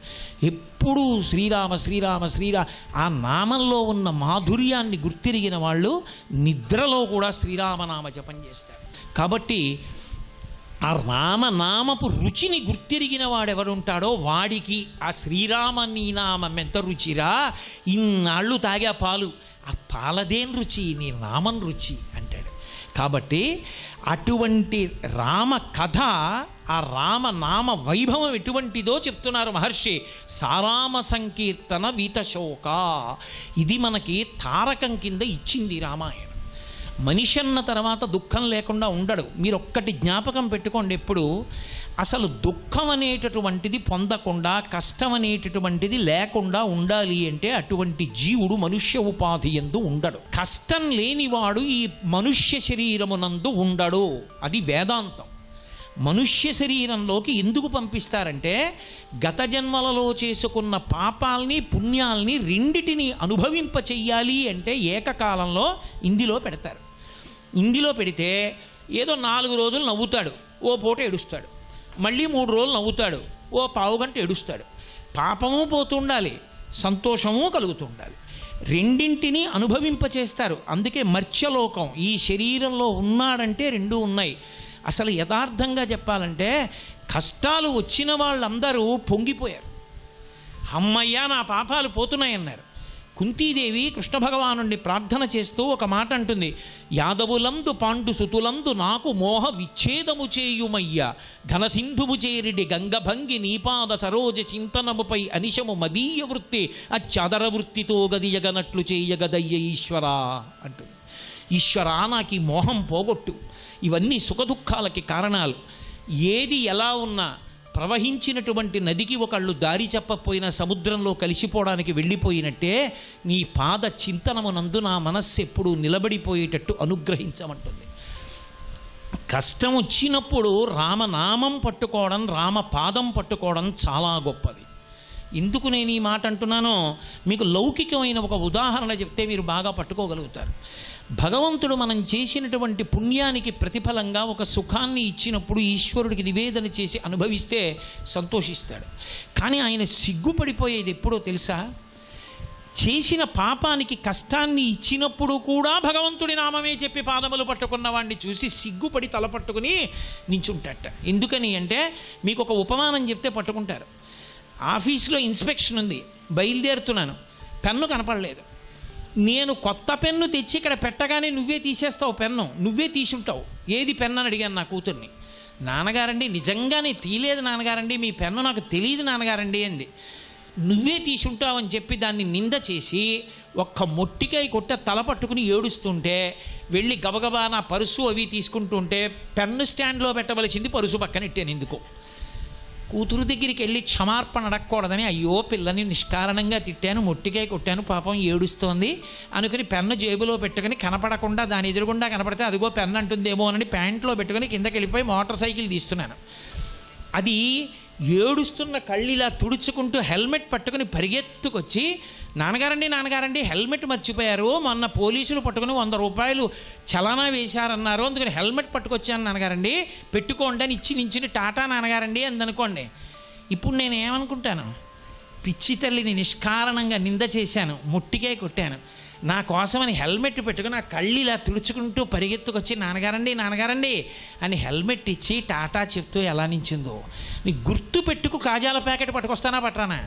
ఎప్పుడూ శ్రీరామ శ్రీరామ శ్రీరామ ఆ నామంలో ఉన్న మాధుర్యాన్ని గుర్తిరిగిన వాళ్ళు నిద్రలో కూడా శ్రీరామనామ జపం చేస్తారు. కాబట్టి ఆ రామనామపు రుచిని గుర్తిరిగిన వాడెవరుంటాడో వాడికి ఆ శ్రీరామ నీ నామం ఎంత రుచిరా, ఇన్నాళ్ళు తాగా పాలు, ఆ పాలదేం రుచి, నీ నామం రుచి అంటాడు. కాబట్టి అటువంటి రామ కథ, ఆ రామనామ వైభవం ఎటువంటిదో చెప్తున్నారు మహర్షి. సారామ సంకీర్తన వీతశోక, ఇది మనకి తారకం కింద ఇచ్చింది రామాయణం. మనిషి అన్న తర్వాత దుఃఖం లేకుండా ఉండడు. మీరు ఒక్కటి జ్ఞాపకం పెట్టుకోండి, ఎప్పుడు అసలు దుఃఖం అనేటటువంటిది పొందకుండా, కష్టం అనేటటువంటిది లేకుండా ఉండాలి అంటే అటువంటి జీవుడు మనుష్య ఉపాధి యందు ఉండడు. కష్టం లేనివాడు ఈ మనుష్య శరీరమునందు ఉండడు. అది వేదాంతం. మనుష్య శరీరంలోకి ఎందుకు పంపిస్తారంటే గత జన్మలలో చేసుకున్న పాపాల్ని పుణ్యాల్ని రెండిటిని అనుభవింప చెయ్యాలి అంటే ఏకకాలంలో ఇందులో పెడతారు. ఇందులో పెడితే ఏదో 4 రోజులు నవ్వుతాడు, ఓ పూట ఏడుస్తాడు, మళ్ళీ 3 రోజులు నవ్వుతాడు, ఓ పావుగంట ఏడుస్తాడు. పాపము పోతుండాలి, సంతోషము కలుగుతుండాలి, రెండింటినీ అనుభవింపచేస్తారు. అందుకే మర్త్యలోకం, ఈ శరీరంలో ఉన్నాడంటే రెండూ ఉన్నాయి. అసలు యథార్థంగా చెప్పాలంటే కష్టాలు వచ్చిన వాళ్ళందరూ పొంగిపోయారు. అమ్మయ్యా నా పాపాలు పోతున్నాయన్నారు. కుంతీదేవి కృష్ణ భగవానుడిని ప్రార్థన చేస్తూ ఒక మాట అంటుంది, యాదవులందు పాండు సుతులందు నాకు మోహ విచ్ఛేదము చేయుమయ్య, ఘనసింధువు చేరిడి గంగభంగి నీపాద సరోజ చింతనముపై అనిశము మదీయ వృత్తి అచ్చదర వృత్తితో గదియగనట్లు చేయగదయ్య ఈశ్వరా అంటుంది. ఈశ్వరా నాకు ఈ మోహం పోగొట్టు. ఇవన్నీ సుఖదుఖాలకి కారణాలు. ఏది ఎలా ఉన్నా ప్రవహించినటువంటి నదికి ఒకళ్ళు దారి చెప్పకపోయినా సముద్రంలో కలిసిపోవడానికి వెళ్ళిపోయినట్టే నీ పాద చింతనమునందు నా మనస్సు ఎప్పుడూ నిలబడిపోయేటట్టు అనుగ్రహించమంటుంది. కష్టం వచ్చినప్పుడు రామనామం పట్టుకోవడం, రామపాదం పట్టుకోవడం చాలా గొప్పది. ఎందుకు నేను ఈ మాట అంటున్నానో మీకు లౌకికమైన ఒక ఉదాహరణ చెప్తే మీరు బాగా పట్టుకోగలుగుతారు. భగవంతుడు మనం చేసినటువంటి పుణ్యానికి ప్రతిఫలంగా ఒక సుఖాన్ని ఇచ్చినప్పుడు ఈశ్వరుడికి నివేదన చేసి అనుభవిస్తే సంతోషిస్తాడు. కానీ ఆయన సిగ్గుపడిపోయేది ఎప్పుడో తెలుసా? చేసిన పాపానికి కష్టాన్ని ఇచ్చినప్పుడు కూడా భగవంతుడి నామమే చెప్పి పాదములు పట్టుకున్న వాడిని చూసి సిగ్గుపడి తల పట్టుకుని నించుంటాట. ఎందుకని అంటే మీకు ఒక ఉపమానం చెప్తే పట్టుకుంటారు. ఆఫీస్లో ఇన్స్పెక్షన్ ఉంది, బయలుదేరుతున్నాను, పెన్ను కనపడలేదు. నేను కొత్త పెన్ను తెచ్చి ఇక్కడ పెట్టగానే నువ్వే తీసేస్తావు పెన్ను, నువ్వే తీసుంటావు. ఏది పెన్ను అని అడిగాను నా కూతుర్ని. నాన్నగారండి నిజంగానే తీయలేదు నాన్నగారండి, మీ పెన్ను నాకు తెలియదు నాన్నగారండి అంది. నువ్వే తీసుంటావు అని చెప్పి దాన్ని నింద చేసి ఒక్క మొట్టికాయ కొట్ట తల పట్టుకుని ఏడుస్తుంటే వెళ్ళి గబగబా నా పరుసు అవి తీసుకుంటుంటే పెన్ను స్టాండ్లో పెట్టవలసింది పరుసు పక్కన ఇట్టాను. ఎందుకు? కూతురు దగ్గరికి వెళ్ళి క్షమార్పణ అడగకూడదని, అయ్యో పిల్లని నిష్కారణంగా తిట్టాను, మొట్టికాయ కొట్టాను, పాపం ఏడుస్తోంది అనుకుని పెన్ను జేబులో పెట్టుకుని కనపడకుండా దాని ఎదురుగుండా కనపడితే అదిగో పెన్ను అంటుందేమో అని ప్యాంట్లో పెట్టుకుని కిందకి వెళ్ళిపోయి మోటార్ సైకిల్ తీస్తున్నాను. అది ఏడుస్తున్న కళ్ళిలా తుడుచుకుంటూ హెల్మెట్ పట్టుకుని పరిగెత్తుకొచ్చి, నాన్నగారండి హెల్మెట్ మర్చిపోయారు, మొన్న పోలీసులు పట్టుకుని 100 రూపాయలు చలానా వేశారన్నారు, అందుకని హెల్మెట్ పట్టుకొచ్చాను నాన్నగారండి, పెట్టుకోండి అని ఇచ్చి నించుని టాటా నాన్నగారండి అందనుకోండి. ఇప్పుడు నేను ఏమనుకుంటాను? పిచ్చి తల్లిని నిష్కారణంగా నింద చేశాను, ముట్టికే కొట్టాను. నా కోసమని హెల్మెట్ పెట్టుకుని ఆ కళ్ళు ఇలా తుడుచుకుంటూ పరిగెత్తుకొచ్చి నాన్నగారండి నాన్నగారండి అని హెల్మెట్ ఇచ్చి టాటా చెప్తూ ఎలా నించిందో. నీ గుర్తు పెట్టుకు కాజాల ప్యాకెట్ పట్టుకొస్తానా పట్టరానా?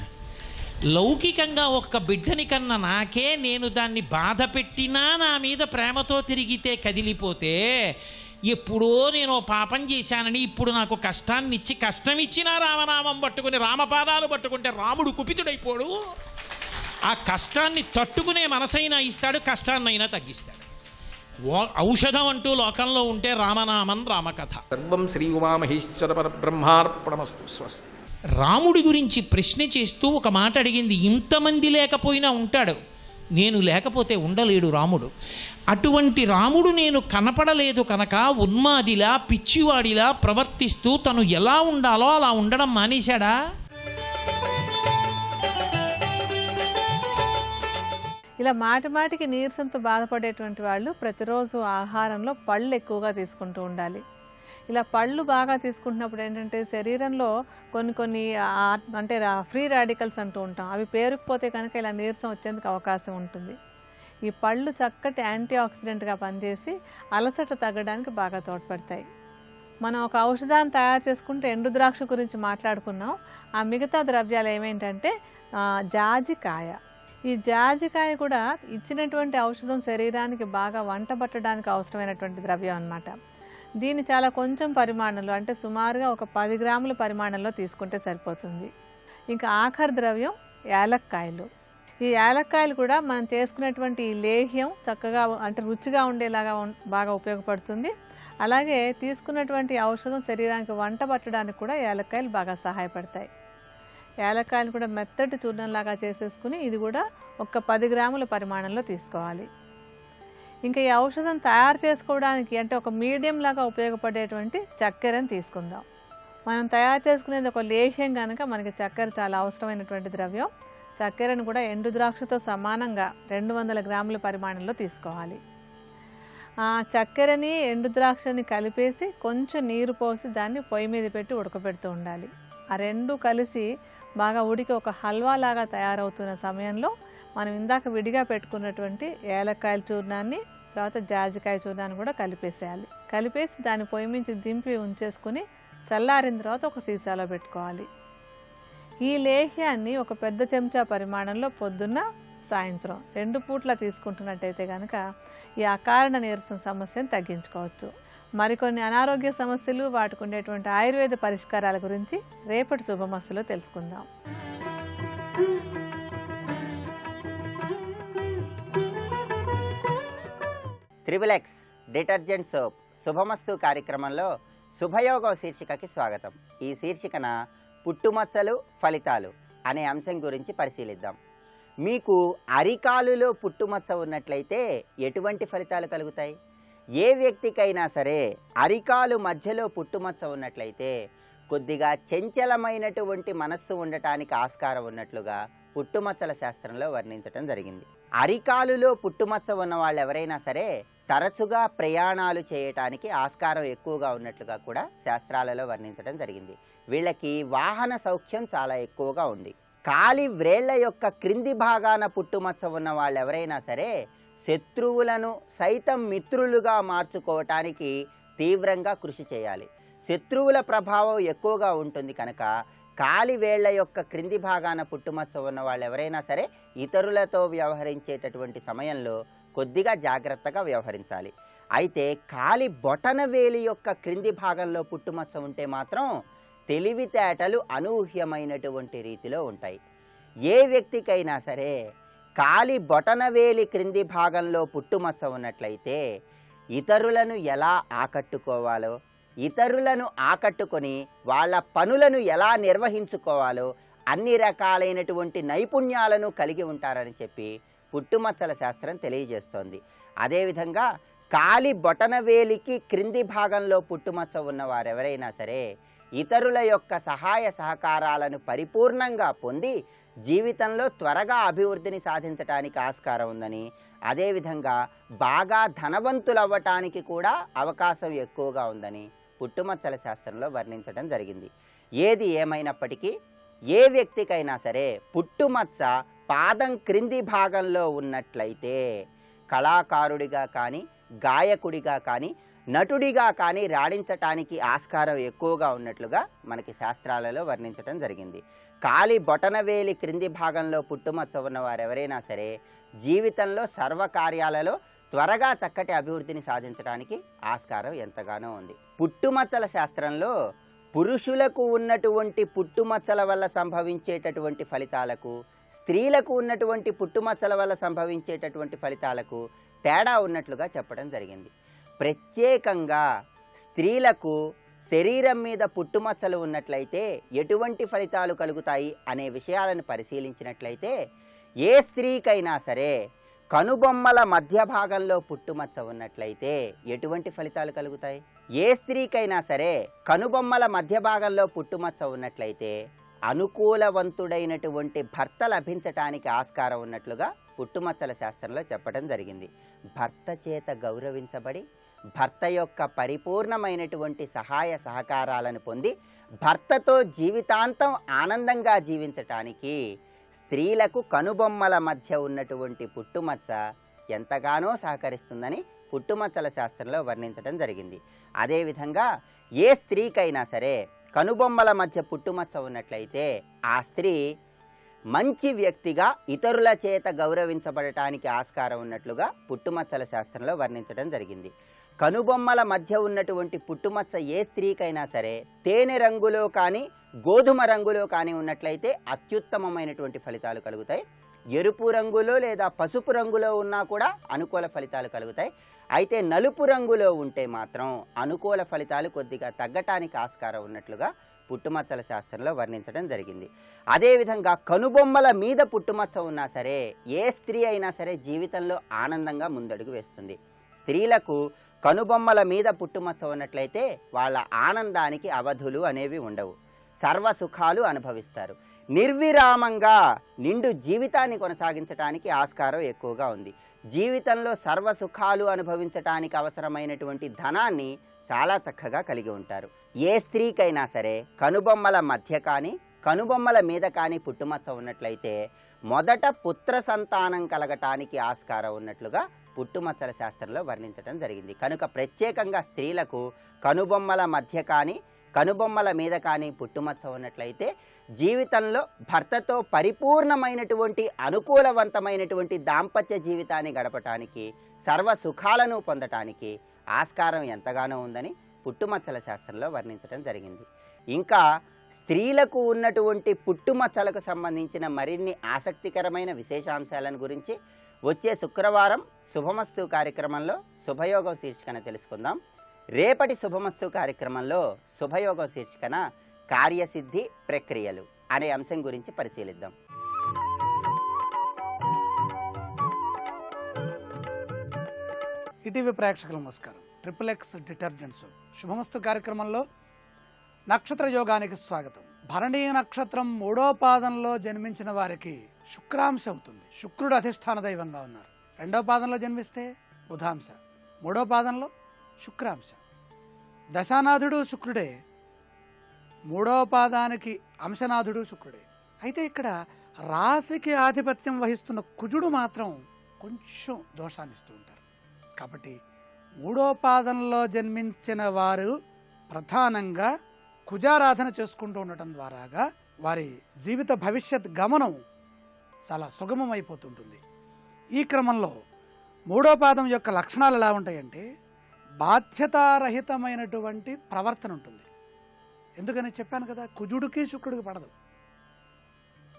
లౌకికంగా ఒక్క బిడ్డని కన్నా నాకే నేను దాన్ని బాధ పెట్టినా నా మీద ప్రేమతో తిరిగితే కదిలిపోతే, ఎప్పుడో నేను పాపం చేశానని ఇప్పుడు నాకు కష్టాన్ని ఇచ్చి కష్టం ఇచ్చినా రామనామం పట్టుకుని రామపాదాలు పట్టుకుంటే రాముడు కుపితుడైపోడు. ఆ కష్టాన్ని తట్టుకునే మనసైనా ఇస్తాడు, కష్టాన్నైనా తగ్గిస్తాడు. ఔషధం అంటూ లోకంలో ఉంటే రామనామం రామకథ. సర్వం శ్రీ ఉమామహేశ్వర పరబ్రహ్మార్పణమస్తు. స్వస్తి. రాముడి గురించి ప్రశ్న చేస్తూ ఒక మాట అడిగింది. ఇంతమంది లేకపోయినా ఉంటాడు, నేను లేకపోతే ఉండలేడు రాముడు. అటువంటి రాముడు నేను కనపడలేదు కనుక ఉన్మాదిలా పిచ్చివాడిలా ప్రవర్తిస్తూ తను ఎలా ఉండాలో అలా ఉండడం మానేశాడా? ఇలా మాటి మాటికి నీరసంతో బాధపడేటువంటి వాళ్ళు ప్రతిరోజు ఆహారంలో పళ్ళు ఎక్కువగా తీసుకుంటూ ఉండాలి. ఇలా పళ్ళు బాగా తీసుకుంటున్నప్పుడు ఏంటంటే శరీరంలో కొన్ని అంటే ఫ్రీ రాడికల్స్ అంటూ ఉంటాం, అవి పేరుకుపోతే కనుక ఇలా నీరసం వచ్చేందుకు అవకాశం ఉంటుంది. ఈ పళ్ళు చక్కటి యాంటీ ఆక్సిడెంట్గా పనిచేసి అలసట తగ్గడానికి బాగా తోడ్పడతాయి. మనం ఒక ఔషధాన్ని తయారు చేసుకుంటే ఎండు ద్రాక్ష గురించి మాట్లాడుకున్నాం. ఆ మిగతా ద్రవ్యాలు ఏమేంటంటే జాజికాయ. ఈ జాజికాయ కూడా ఇచ్చినటువంటి ఔషధం శరీరానికి బాగా వంట పట్టడానికి అవసరమైనటువంటి ద్రవ్యం అన్నమాట. దీన్ని చాలా కొంచెం పరిమాణంలో, అంటే సుమారుగా ఒక 10 గ్రాముల పరిమాణంలో తీసుకుంటే సరిపోతుంది. ఇంకా ఆఖరి ద్రవ్యం యాలక్కాయలు. ఈ యాలక్కాయలు కూడా మనం చేసుకునేటువంటి ఈ లేహ్యం చక్కగా అంటే రుచిగా ఉండేలాగా బాగా ఉపయోగపడుతుంది. అలాగే తీసుకున్నటువంటి ఔషధం శరీరానికి వంట పట్టడానికి కూడా యాలక్కాయలు బాగా సహాయపడతాయి. యాలక్కాయలు కూడా మెత్తటి చూర్ణంలాగా చేసేసుకుని ఇది కూడా ఒక 10 గ్రాముల పరిమాణంలో తీసుకోవాలి. ఇంకా ఈ ఔషధం తయారు చేసుకోవడానికి అంటే ఒక మీడియం లాగా ఉపయోగపడేటువంటి చక్కెరని తీసుకుందాం. మనం తయారు చేసుకునేది ఒక లేహ్యం కనుక మనకి చక్కెర చాలా అవసరమైనటువంటి ద్రవ్యం. చక్కెరను కూడా ఎండు ద్రాక్షతో సమానంగా 200 గ్రాముల పరిమాణంలో తీసుకోవాలి. ఆ చక్కెరని ఎండు ద్రాక్షని కలిపేసి కొంచెం నీరు పోసి దాన్ని పొయ్యి మీద పెట్టి ఉడకబెడుతూ ఉండాలి. ఆ రెండు కలిసి బాగా ఉడికి ఒక హల్వా లాగా తయారవుతున్న సమయంలో మనం ఇందాక విడిగా పెట్టుకున్నటువంటి ఏలక్కాయల చూర్ణాన్ని తర్వాత జాజికాయ చూర్ణాన్ని కూడా కలిపేసేయాలి. కలిపేసి దాన్ని పొయ్యి నుంచి దింపి ఉంచేసుకుని చల్లారిన తర్వాత ఒక సీసాలో పెట్టుకోవాలి. ఈ లేహ్యాన్ని ఒక పెద్ద చెంచా పరిమాణంలో పొద్దున్న సాయంత్రం 2 పూట్ల తీసుకుంటున్నట్టయితే కనుక ఈ అకారణ నీరసం సమస్యను తగ్గించుకోవచ్చు. మరికొన్ని అనారోగ్య సమస్యలు వాటికి ఉండేటువంటి ఆయుర్వేద పరిష్కారాల గురించి రేపటి శుభమస్సులో తెలుసుకుందాం. త్రిబులెక్స్ డిటర్జెంట్ సోప్ శుభమస్తు కార్యక్రమంలో శుభయోగం శీర్షికకి స్వాగతం. ఈ శీర్షికన పుట్టుమచ్చలు ఫలితాలు అనే అంశం గురించి పరిశీలిద్దాం. మీకు అరికాలులో పుట్టుమచ్చ ఉన్నట్లయితే ఎటువంటి ఫలితాలు కలుగుతాయి? ఏ వ్యక్తికైనా సరే అరికాలు మధ్యలో పుట్టుమచ్చ ఉన్నట్లయితే కొద్దిగా చంచలమైనటువంటి మనస్సు ఉండటానికి ఆస్కారం ఉన్నట్లుగా పుట్టుమచ్చల శాస్త్రంలో వర్ణించటం జరిగింది. అరికాలులో పుట్టుమచ్చ ఉన్న వాళ్ళు ఎవరైనా సరే తరచుగా ప్రయాణాలు చేయటానికి ఆస్కారం ఎక్కువగా ఉన్నట్లుగా కూడా శాస్త్రాలలో వర్ణించడం జరిగింది. వీళ్ళకి వాహన సౌఖ్యం చాలా ఎక్కువగా ఉంది. కాలి వ్రేళ్ల యొక్క క్రింది భాగాన పుట్టుమచ్చ ఉన్న వాళ్ళు ఎవరైనా సరే శత్రువులను సైతం మిత్రులుగా మార్చుకోవటానికి తీవ్రంగా కృషి చేయాలి. శత్రువుల ప్రభావం ఎక్కువగా ఉంటుంది కనుక కాలి వేళ్ల యొక్క క్రింది భాగాన పుట్టుమచ్చ ఉన్న వాళ్ళు ఎవరైనా సరే ఇతరులతో వ్యవహరించేటటువంటి సమయంలో కొద్దిగా జాగ్రత్తగా వ్యవహరించాలి. అయితే కాలి బొటన వేలి యొక్క క్రింది భాగంలో పుట్టుమచ్చ ఉంటే మాత్రం తెలివితేటలు అనూహ్యమైనటువంటి రీతిలో ఉంటాయి. ఏ వ్యక్తికైనా సరే కాలి బొటనవేలి క్రింది భాగంలో పుట్టుమచ్చ ఉన్నట్లయితే ఇతరులను ఎలా ఆకట్టుకోవాలో, ఇతరులను ఆకట్టుకొని వాళ్ళ పనులను ఎలా నిర్వహించుకోవాలో అన్ని రకాలైనటువంటి నైపుణ్యాలను కలిగి ఉంటారని చెప్పి పుట్టుమచ్చల శాస్త్రం తెలియజేస్తోంది. అదేవిధంగా కాలి బొటనవేలికి క్రింది భాగంలో పుట్టుమచ్చ ఉన్నవారెవరైనా సరే ఇతరుల యొక్క సహాయ సహకారాలను పరిపూర్ణంగా పొంది జీవితంలో త్వరగా అభివృద్ధిని సాధించడానికి ఆస్కారం ఉందని, అదేవిధంగా బాగా ధనవంతులవ్వటానికి కూడా అవకాశం ఎక్కువగా ఉందని పుట్టుమచ్చల శాస్త్రంలో వర్ణించడం జరిగింది. ఏది ఏమైనప్పటికీ ఏ వ్యక్తికైనా సరే పుట్టుమచ్చ పాదం క్రింది భాగంలో ఉన్నట్లయితే కళాకారుడిగా కానీ, గాయకుడిగా కానీ, నటుడిగా కానీ రాణించటానికి ఆస్కారం ఎక్కువగా ఉన్నట్లుగా మనకి శాస్త్రాలలో వర్ణించటం జరిగింది. కాలి బొటనవేలి క్రింది భాగంలో పుట్టుమచ్చ ఉన్నవారు ఎవరైనా సరే జీవితంలో సర్వకార్యాలలో త్వరగా చక్కటి అభివృద్ధిని సాధించడానికి ఆస్కారం ఎంతగానో ఉంది. పుట్టుమచ్చల శాస్త్రంలో పురుషులకు ఉన్నటువంటి పుట్టుమచ్చల వల్ల సంభవించేటటువంటి ఫలితాలకు, స్త్రీలకు ఉన్నటువంటి పుట్టుమచ్చల వల్ల సంభవించేటటువంటి ఫలితాలకు తేడా ఉన్నట్లుగా చెప్పడం జరిగింది. ప్రత్యేకంగా స్త్రీలకు శరీరం మీద పుట్టుమచ్చలు ఉన్నట్లయితే ఎటువంటి ఫలితాలు కలుగుతాయి అనే విషయాలను పరిశీలించినట్లయితే ఏ స్త్రీకైనా సరే కనుబొమ్మల మధ్య భాగంలో పుట్టుమచ్చ ఉన్నట్లయితే ఎటువంటి ఫలితాలు కలుగుతాయి? ఏ స్త్రీకైనా సరే కనుబొమ్మల మధ్య భాగంలో పుట్టుమచ్చ ఉన్నట్లయితే అనుకూలవంతుడైనటువంటి భర్త లభించటానికి ఆస్కారం ఉన్నట్లుగా పుట్టుమచ్చల శాస్త్రంలో చెప్పడం జరిగింది. భర్త చేత గౌరవించబడి భర్త యొక్క పరిపూర్ణమైనటువంటి సహాయ సహకారాలను పొంది భర్తతో జీవితాంతం ఆనందంగా జీవించటానికి స్త్రీలకు కనుబొమ్మల మధ్య ఉన్నటువంటి పుట్టుమచ్చ ఎంతగానో సహకరిస్తుందని పుట్టుమచ్చల శాస్త్రంలో వర్ణించడం జరిగింది. అదేవిధంగా ఏ స్త్రీకైనా సరే కనుబొమ్మల మధ్య పుట్టుమచ్చ ఉన్నట్లయితే ఆ స్త్రీ మంచి వ్యక్తిగా ఇతరుల చేత గౌరవించబడటానికి ఆస్కారం ఉన్నట్లుగా పుట్టుమచ్చల శాస్త్రంలో వర్ణించడం జరిగింది. కనుబొమ్మల మధ్య ఉన్నటువంటి పుట్టుమచ్చ ఏ స్త్రీకైనా సరే తేనె రంగులో కానీ, గోధుమ రంగులో కానీ ఉన్నట్లయితే అత్యుత్తమమైనటువంటి ఫలితాలు కలుగుతాయి. ఎరుపు రంగులో లేదా పసుపు రంగులో ఉన్నా కూడా అనుకూల ఫలితాలు కలుగుతాయి. అయితే నలుపు రంగులో ఉంటే మాత్రం అనుకూల ఫలితాలు కొద్దిగా తగ్గటానికి ఆస్కారం ఉన్నట్లుగా పుట్టుమచ్చల శాస్త్రంలో వర్ణించడం జరిగింది. అదేవిధంగా కనుబొమ్మల మీద పుట్టుమచ్చ ఉన్నా సరే ఏ స్త్రీ అయినా సరే జీవితంలో ఆనందంగా ముందడుగు వేస్తుంది. స్త్రీలకు కనుబొమ్మల మీద పుట్టుమచ్చ ఉన్నట్లయితే వాళ్ళ ఆనందానికి అవధులు అనేవి ఉండవు. సర్వ సుఖాలు అనుభవిస్తారు. నిర్విరామంగా నిండు జీవితాన్ని కొనసాగించడానికి ఆస్కారం ఎక్కువగా ఉంది. జీవితంలో సర్వ సుఖాలు అనుభవించటానికి అవసరమైనటువంటి ధనాన్ని చాలా చక్కగా కలిగి ఉంటారు. ఏ స్త్రీకైనా సరే కనుబొమ్మల మధ్య కానీ, కనుబొమ్మల మీద కానీ పుట్టుమచ్చ ఉన్నట్లయితే మొదట పుత్ర సంతానం కలగటానికి ఆస్కారం ఉన్నట్లుగా పుట్టుమచ్చల శాస్త్రంలో వర్ణించడం జరిగింది. కనుక ప్రత్యేకంగా స్త్రీలకు కనుబొమ్మల మధ్య కానీ, కనుబొమ్మల మీద కానీ పుట్టుమచ్చ ఉన్నట్లయితే జీవితంలో భర్తతో పరిపూర్ణమైనటువంటి అనుకూలవంతమైనటువంటి దాంపత్య జీవితాన్ని గడపటానికి, సర్వ సుఖాలను పొందటానికి ఆస్కారం ఎంతగానో ఉందని పుట్టుమచ్చల శాస్త్రంలో వర్ణించడం జరిగింది. ఇంకా స్త్రీలకు ఉన్నటువంటి పుట్టుమచ్చలకు సంబంధించిన మరిన్ని ఆసక్తికరమైన విశేషాంశాలను గురించి వచ్చే శుక్రవారం శుభమస్తు కార్యక్రమంలో శుభయోగం శీర్షికన తెలుసుకుందాం. రేపటి శుభమస్తు కార్యక్రమంలో శుభయోగం శీర్షికన కార్యసిద్ధి ప్రక్రియలు అనే అంశం గురించి పరిశీలిద్దాం. ఈటీవీ ప్రేక్షకులకు నమస్కారం. ట్రిపుల్ X డిటర్జెంట్ సోప్ శుభమస్తు కార్యక్రమంలో నక్షత్ర యోగానికి స్వాగతం. భరణీ నక్షత్రం 3వ పాదంలో జన్మించిన వారికి శుక్రాంశ అవుతుంది. శుక్రుడు అధిష్టాన దైవంగా ఉన్నారు. 2వ పాదంలో జన్మిస్తే బుధాంశ, 3వ పాదంలో శుక్రాంశ. దశానాథుడు శుక్రుడే, 3వ పాదానికి అంశనాథుడు శుక్రుడే. అయితే ఇక్కడ రాశికి ఆధిపత్యం వహిస్తున్న కుజుడు మాత్రం కొంచెం దోషాన్ని ఇస్తూ ఉంటారు. కాబట్టి 3వ పాదంలో జన్మించిన వారు ప్రధానంగా కుజారాధన చేసుకుంటూ ఉండటం ద్వారాగా వారి జీవిత భవిష్యత్ గమనం చాలా సుగమం అయిపోతుంటుంది. ఈ క్రమంలో 3వ పాదం యొక్క లక్షణాలు ఎలా ఉంటాయంటే బాధ్యతారహితమైనటువంటి ప్రవర్తన ఉంటుంది. ఎందుకని చెప్పాను కదా, కుజుడికి శుక్రుడికి పడదు.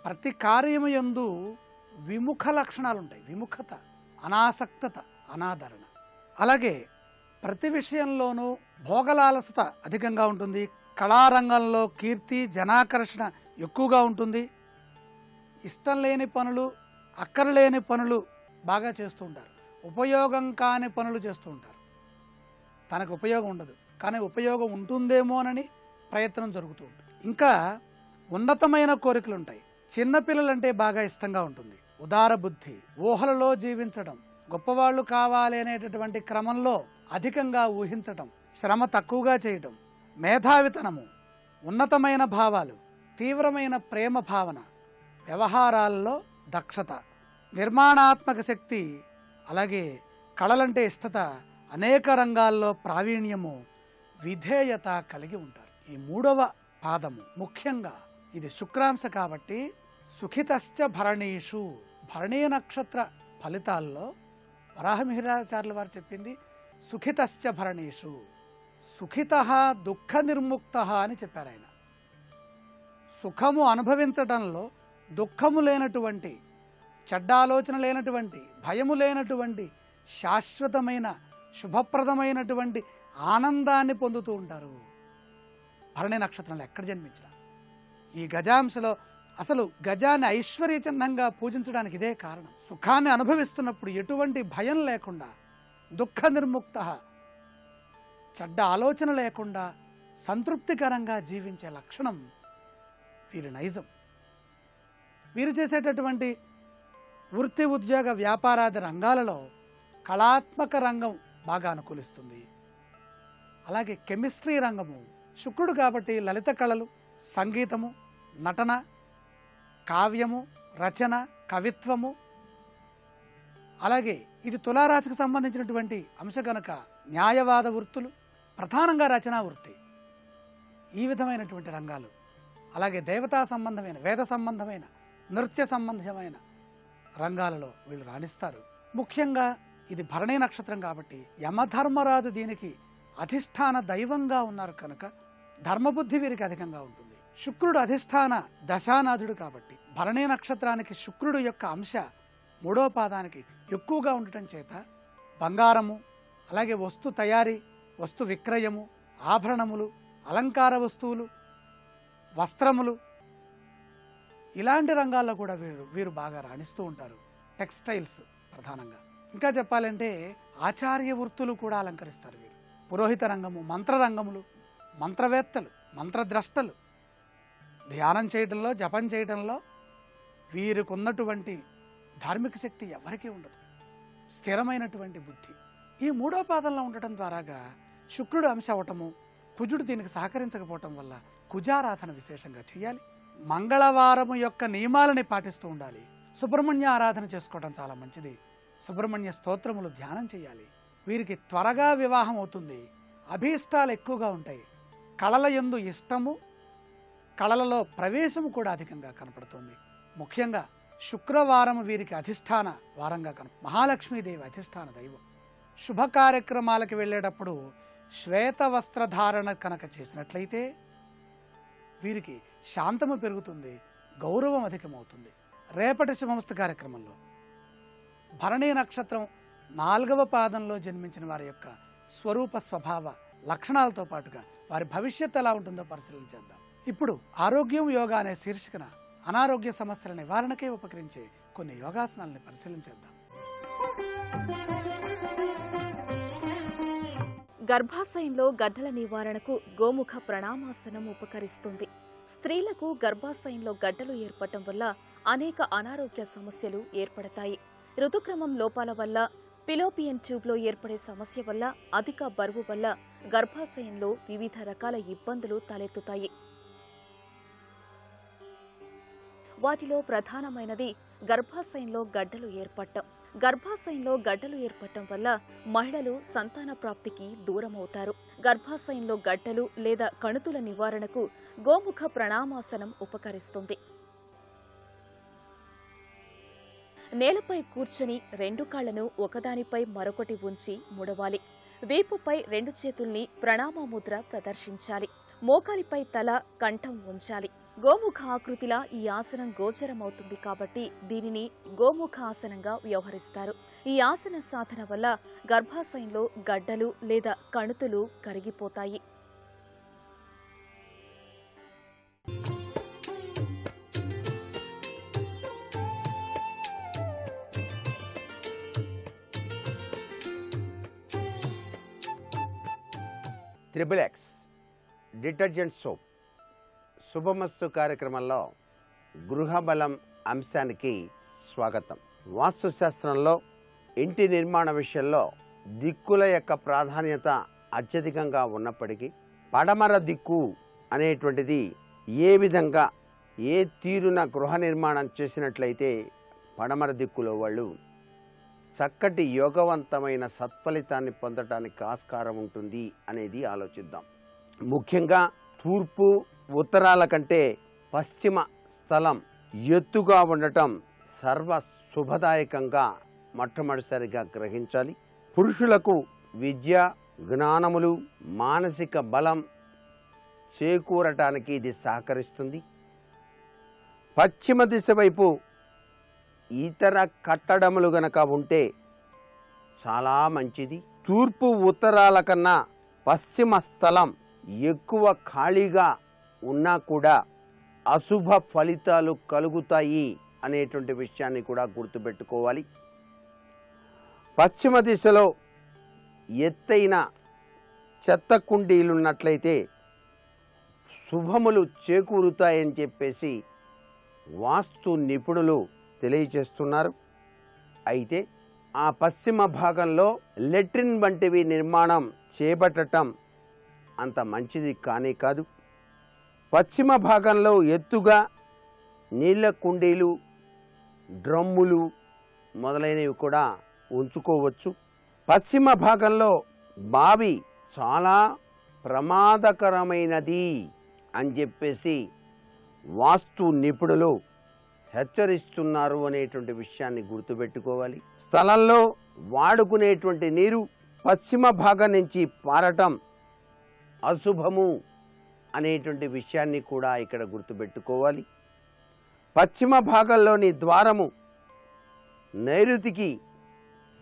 ప్రతి కార్యము యందు విముఖ లక్షణాలు ఉంటాయి. విముఖత, అనాసక్తత, అనాదరణ. అలాగే ప్రతి విషయంలోనూ భోగలాలసత అధికంగా ఉంటుంది. కళారంగంలో కీర్తి, జనాకర్షణ ఎక్కువగా ఉంటుంది. ఇష్టం లేని పనులు, అక్కరలేని పనులు బాగా చేస్తూ ఉంటారు. ఉపయోగం కాని పనులు చేస్తూ ఉంటారు. తనకు ఉపయోగం ఉండదు, కానీ ఉపయోగం ఉంటుందేమోనని ప్రయత్నం జరుగుతూ ఉంటుంది. ఇంకా ఉన్నతమైన కోరికలు ఉంటాయి. చిన్నపిల్లలంటే బాగా ఇష్టంగా ఉంటుంది. ఉదార బుద్ధి, ఊహలలో జీవించడం, గొప్పవాళ్ళు కావాలి అనేటటువంటి క్రమంలో అధికంగా ఊహించటం, శ్రమ తక్కువగా చేయటం, మేధావితనము, ఉన్నతమైన భావాలు, తీవ్రమైన ప్రేమ భావన, వ్యవహారాల్లో దక్షత, నిర్మాణాత్మక శక్తి, అలాగే కళలంటే ఇష్టత, అనేక రంగాల్లో ప్రావీణ్యము, విధేయత కలిగి ఉంటారు. ఈ 3వ పాదము ముఖ్యంగా ఇది శుక్రాంశ కాబట్టి సుఖితశ్చ భరణీషు, భరణీ నక్షత్ర ఫలితాల్లో వరాహమిహిరాచార్యుల వారు చెప్పింది సుఖితశ్చ భరణీషు, సుఖిత దుఃఖ నిర్ముక్త అని చెప్పారు ఆయన. సుఖము అనుభవించడంలో దుఃఖము లేనటువంటి, చెడ్డ ఆలోచన లేనటువంటి, భయము లేనటువంటి, శాశ్వతమైన శుభప్రదమైనటువంటి ఆనందాన్ని పొందుతూ ఉంటారు భరణి నక్షత్రంలో ఎక్కడ జన్మించినా. ఈ గజాంశలో అసలు గజాన్ని ఐశ్వర్య చిహ్నంగా పూజించడానికి ఇదే కారణం. సుఖాన్ని అనుభవిస్తున్నప్పుడు ఎటువంటి భయం లేకుండా, దుఃఖ నిర్ముక్త, చెడ్డ ఆలోచన లేకుండా సంతృప్తికరంగా జీవించే లక్షణం వీరి నైజం. వీరు చేసేటటువంటి వృత్తి, ఉద్యోగ, వ్యాపారాది రంగాలలో కళాత్మక రంగం బాగా అనుకూలిస్తుంది. అలాగే కెమిస్ట్రీ రంగము, శుక్రుడు కాబట్టి లలిత కళలు, సంగీతము, నటన, కావ్యము, రచన, కవిత్వము, అలాగే ఇది తులారాశికి సంబంధించినటువంటి అంశ కనుక న్యాయవాద వృత్తులు, ప్రధానంగా రచనా వృత్తి, ఈ విధమైనటువంటి రంగాలు, అలాగే దేవతా సంబంధమైన, వేద సంబంధమైన, నృత్య సంబంధమైన రంగాలలో వీళ్ళు రాణిస్తారు. ముఖ్యంగా ఇది భరణీ నక్షత్రం కాబట్టి యమధర్మరాజు దీనికి అధిష్టాన దైవంగా ఉన్నారు కనుక ధర్మబుద్ధి వీరికి అధికంగా ఉంటుంది. శుక్రుడు అధిష్టాన దశానాథుడు కాబట్టి భరణీ నక్షత్రానికి శుక్రుడు యొక్క అంశ 3వ పాదానికి ఎక్కువగా ఉండటం చేత బంగారము, అలాగే వస్తు తయారీ, వస్తు విక్రయము, ఆభరణములు, అలంకార వస్తువులు, వస్త్రములు, ఇలాంటి రంగాల్లో కూడా వీరు బాగా రాణిస్తూ ఉంటారు. టెక్స్టైల్స్ ప్రధానంగా. ఇంకా చెప్పాలంటే ఆచార్య వృత్తులు కూడా అలంకరిస్తారు వీరు. పురోహిత రంగము, మంత్రరంగములు, మంత్రవేత్తలు, మంత్రద్రష్టలు, ధ్యానం చేయడంలో, జపం చేయడంలో వీరికి ఉన్నటువంటి ధార్మిక శక్తి ఎవరికీ ఉండదు. స్థిరమైనటువంటి బుద్ధి. ఈ 3వ పాదంలో ఉండటం ద్వారాగా శుక్రుడు అంశ అవటము, కుజుడు దీనికి సహకరించకపోవటం వల్ల కుజారాధన విశేషంగా చేయాలి. మంగళవారము యొక్క నియమాలని పాటిస్తూ ఉండాలి. సుబ్రహ్మణ్య ఆరాధన చేసుకోవడం చాలా మంచిది. సుబ్రహ్మణ్య స్తోత్రములు ధ్యానం చేయాలి. వీరికి త్వరగా వివాహం అవుతుంది. అభీష్టాలు ఎక్కువగా ఉంటాయి. కళల యందు ఇష్టము, కళలలో ప్రవేశము కూడా అధికంగా కనపడుతుంది. ముఖ్యంగా శుక్రవారం వీరికి అధిష్టాన వారంగా మహాలక్ష్మీదేవి అధిష్టాన దైవం. శుభ కార్యక్రమాలకు వెళ్ళేటప్పుడు శ్వేత వస్త్రధారణ కనుక చేసినట్లయితే వీరికి శాంతము పెరుగుతుంది, గౌరవం అధికమవుతుంది. రేపటి శుభమస్తు కార్యక్రమంలో భరణీ నక్షత్రం 4వ పాదంలో జన్మించిన వారి యొక్క స్వరూప స్వభావ లక్షణాలతో పాటుగా వారి భవిష్యత్తు ఎలా ఉంటుందో పరిశీలించేద్దాం. ఇప్పుడు ఆరోగ్యం యోగా అనే శీర్షికన అనారోగ్య సమస్యల నివారణకే ఉపకరించే కొన్ని యోగాసనాలని పరిశీలించేద్దాం. గర్భాశయంలో గడ్డల నివారణకు గోముఖ ప్రణామాసనం ఉపకరిస్తుంది. స్త్రీలకు గర్భాశయంలో గడ్డలు ఏర్పడటం వల్ల అనేక అనారోగ్య సమస్యలు ఏర్పడతాయి. ఋతుక్రమం లోపాల వల్ల, పిలోపియన్ ట్యూబ్లో ఏర్పడే సమస్య వల్ల, అధిక బరువు వల్ల గర్భాశయంలో వివిధ రకాల ఇబ్బందులు తలెత్తుతాయి. వాటిలో ప్రధానమైనది గర్భాశయంలో గడ్డలు ఏర్పడటం. గర్భాశయంలో గడ్డలు ఏర్పడటం వల్ల మహిళలు సంతాన ప్రాప్తికి దూరమవుతారు. గర్భాశయంలో గడ్డలు లేదా కణుతుల నివారణకు గోముఖ ప్రణామాసనం ఉపకరిస్తుంది. నేలపై కూర్చొని 2 కాళ్లను ఒకదానిపై మరొకటి ఉంచి ముడవాలి. వీపుపై 2 చేతుల్ని ప్రణామముద్ర ప్రదర్శించాలి. మోకాలిపై తల, కంఠం ఉంచాలి. గోముఖ ఆకృతిలా ఈ ఆసనం గోచరమవుతుంది కాబట్టి దీనిని గోముఖ ఆసనంగా వ్యవహరిస్తారు. ఈ ఆసన సాధన వల్ల గర్భాశయంలో గడ్డలు లేదా కణుతులు కరిగిపోతాయి. XXX డిటర్జెంట్ సోప్ శుభమస్తు కార్యక్రమంలో గృహబలం అంశానికి స్వాగతం. వాస్తుశాస్త్రంలో ఇంటి నిర్మాణ విషయంలో దిక్కుల యొక్క ప్రాధాన్యత అత్యధికంగా ఉన్నప్పటికీ పడమర దిక్కు అనేటువంటిది ఏ విధంగా ఏ తీరున గృహ నిర్మాణం చేసినట్లయితే పడమర దిక్కులో వాళ్ళు చక్కటి యోగవంతమైన సత్ఫలితాన్ని పొందటానికి ఆస్కారం ఉంటుంది అనేది ఆలోచిద్దాం. ముఖ్యంగా తూర్పు ఉత్తరాల కంటే పశ్చిమ స్థలం ఎత్తుగా ఉండటం సర్వ శుభదాయకంగా మొట్టమొదటిసారిగా గ్రహించాలి. పురుషులకు విద్య, జ్ఞానములు, మానసిక బలం చేకూరటానికి ఇది సహకరిస్తుంది. పశ్చిమ దిశ వైపు ఇతర కట్టడములు గనక ఉంటే చాలా మంచిది. తూర్పు ఉత్తరాల కన్నా పశ్చిమ స్థలం ఎక్కువ ఖాళీగా ఉన్నా కూడా అశుభ ఫలితాలు కలుగుతాయి అనేటువంటి విషయాన్ని కూడా గుర్తుపెట్టుకోవాలి. పశ్చిమ దిశలో ఎత్తైన చెత్త కుండీలున్నట్లయితే శుభములు చేకూరుతాయని చెప్పేసి వాస్తు నిపుణులు తెలియచేస్తున్నారు. అయితే ఆ పశ్చిమ భాగంలో లెట్రిన్ వంటివి నిర్మాణం చేపట్టడం అంత మంచిది కానే కాదు. పశ్చిమ భాగంలో ఎత్తుగా నీళ్ల కుండీలు, డ్రమ్ములు మొదలైనవి కూడా ఉంచుకోవచ్చు. పశ్చిమ భాగంలో బావి చాలా ప్రమాదకరమైనది అని చెప్పేసి వాస్తు నిపుణులు హెచ్చరిస్తున్నారు అనేటువంటి విషయాన్ని గుర్తుపెట్టుకోవాలి. స్థలంలో వాడుకునేటువంటి నీరు పశ్చిమ భాగం నుంచి పారటం అశుభము అనేటువంటి విషయాన్ని కూడా ఇక్కడ గుర్తుపెట్టుకోవాలి. పశ్చిమ భాగంలోని ద్వారము నైరుతికి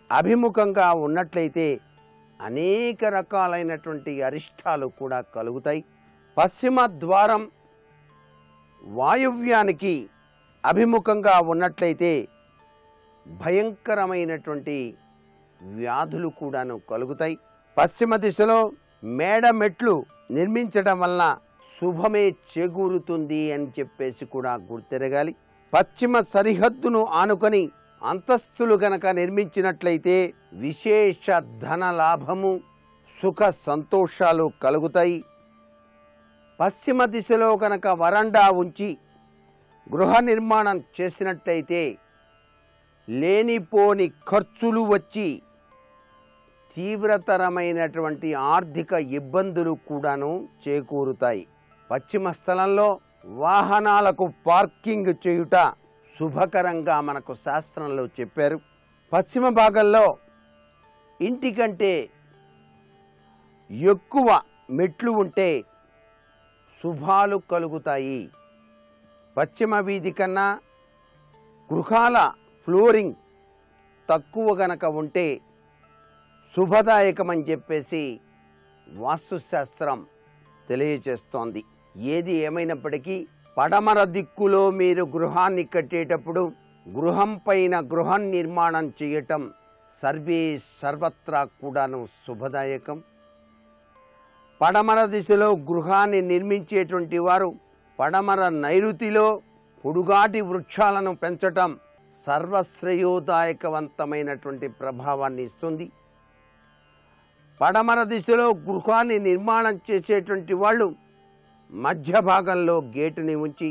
అభిముఖంగా ఉన్నట్లయితే అనేక రకాలైనటువంటి అరిష్టాలు కూడా కలుగుతాయి. పశ్చిమ ద్వారం వాయువ్యానికి అభిముఖంగా ఉన్నట్లయితే భయంకరమైనటువంటి వ్యాధులు కూడాను కలుగుతాయి. పశ్చిమ దిశలో మేడ మెట్లు నిర్మించడం వల్ల శుభమే చేకూరుతుంది అని చెప్పేసి కూడా గుర్తెరగాలి. పశ్చిమ సరిహద్దును ఆనుకొని అంతస్తులు గనక నిర్మించినట్లయితే విశేష ధన లాభము, సుఖ సంతోషాలు కలుగుతాయి. పశ్చిమ దిశలో కనుక వరండా ఉంచి గృహ నిర్మాణం చేసినట్లయితే లేనిపోని ఖర్చులు వచ్చి తీవ్రతరమైనటువంటి ఆర్థిక ఇబ్బందులు కూడాను చేకూరుతాయి. పశ్చిమ స్థలంలో వాహనాలకు పార్కింగ్ చేయుట శుభకరంగా మనకు శాస్త్రంలో చెప్పారు. పశ్చిమ భాగంలో ఇంటికంటే ఎక్కువ మెట్లు ఉంటే శుభాలు కలుగుతాయి. పశ్చిమ వీధి కన్నా గృహాల ఫ్లోరింగ్ తక్కువ గనక ఉంటే శుభదాయకమని చెప్పేసి వాస్తుశాస్త్రం తెలియచేస్తోంది. ఏది ఏమైనప్పటికీ పడమర దిక్కులో మీరు గృహాన్ని కట్టేటప్పుడు గృహం పైన గృహం నిర్మాణం చేయటం సర్వత్రా కూడాను శుభదాయకం. పడమర దిశలో గృహాన్ని నిర్మించేటువంటి వారు పడమర నైరుతిలో పొడుగాటి వృక్షాలను పెంచటం సర్వశ్రేయోదాయకవంతమైనటువంటి ప్రభావాన్ని ఇస్తుంది. పడమర దిశలో గృహాన్ని నిర్మాణం చేసేటువంటి వాళ్ళు మధ్య భాగంలో గేటుని ఉంచి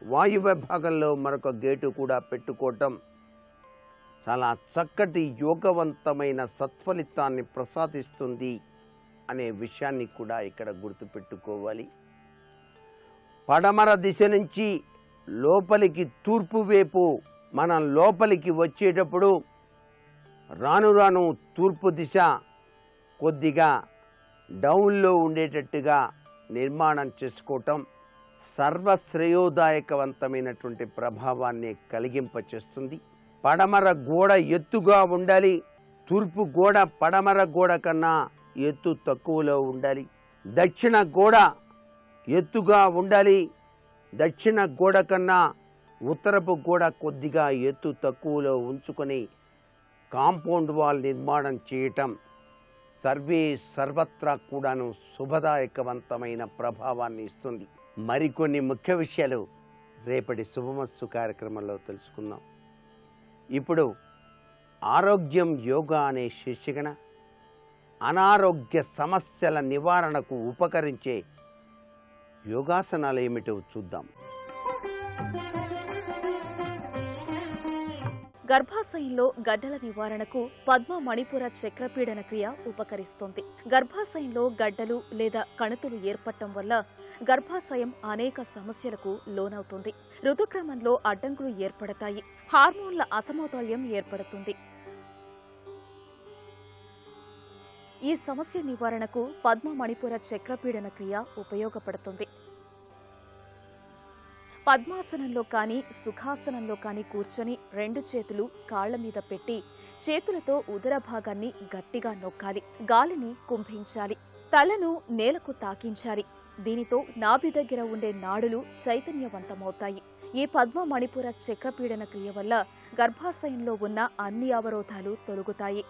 వాయువ్య భాగంలో మరొక గేటు కూడా పెట్టుకోవటం చాలా చక్కటి యోగవంతమైన సత్ఫలితాన్ని ప్రసాదిస్తుంది అనే విషయాన్ని కూడా ఇక్కడ గుర్తుపెట్టుకోవాలి. పడమర దిశ నుంచి లోపలికి తూర్పు వైపు మనం లోపలికి వచ్చేటప్పుడు రాను రాను తూర్పు దిశ కొద్దిగా డౌన్లో ఉండేటట్టుగా నిర్మాణం చేసుకోవటం సర్వశ్రేయోదాయకవంతమైనటువంటి ప్రభావాన్ని కలిగింపచేస్తుంది. పడమర గోడ ఎత్తుగా ఉండాలి. తూర్పు గోడ పడమర గోడ కన్నా ఎత్తు తక్కువలో ఉండాలి. దక్షిణ గోడ ఎత్తుగా ఉండాలి. దక్షిణ గోడ కన్నా ఉత్తరపు గోడ కొద్దిగా ఎత్తు తక్కువలో ఉంచుకొని కాంపౌండ్ వాల్ నిర్మాణం చేయటం సర్వత్రా కూడాను శుభదాయకవంతమైన ప్రభావాన్ని ఇస్తుంది. మరికొన్ని ముఖ్య విషయాలు రేపటి శుభమస్తు కార్యక్రమంలో తెలుసుకుందాం. ఇప్పుడు ఆరోగ్యం యోగా అనే శీర్షికన అనారోగ్య సమస్యల నివారణకు ఉపకరించే యోగాసనాలు ఏమిటో చూద్దాం. గర్భాశయంలో గడ్డల నివారణకు పద్మ మణిపుర చక్రపీడన క్రియ ఉపకరిస్తుంది. గర్భాశయంలో గడ్డలు లేదా కణుతులు ఏర్పడటం వల్ల గర్భాశయం అనేక సమస్యలకు లోనవుతుంది. ఋతుక్రమంలో అడ్డంకులు ఏర్పడతాయి. హార్మోన్ల అసమతుల్యం ఏర్పడుతుంది. ఈ సమస్య నివారణకు పద్మ మణిపుర చక్రపీడన క్రియ ఉపయోగపడుతుంది. పద్మాసనంలో కానీ సుఖాసనంలో కానీ కూర్చొని 2 చేతులు కాళ్ల మీద పెట్టి చేతులతో ఉదర భాగాన్ని గట్టిగా నొక్కాలి. గాలిని కుంభించాలి. తలను నేలకు తాకించాలి. దీనితో నాభి దగ్గర ఉండే నాడులు చైతన్యవంతమవుతాయి. ఈ పద్మ మణిపుర చక్రపీడన క్రియ వల్ల గర్భాశయంలో ఉన్న అన్ని అవరోధాలు తొలగుతాయి.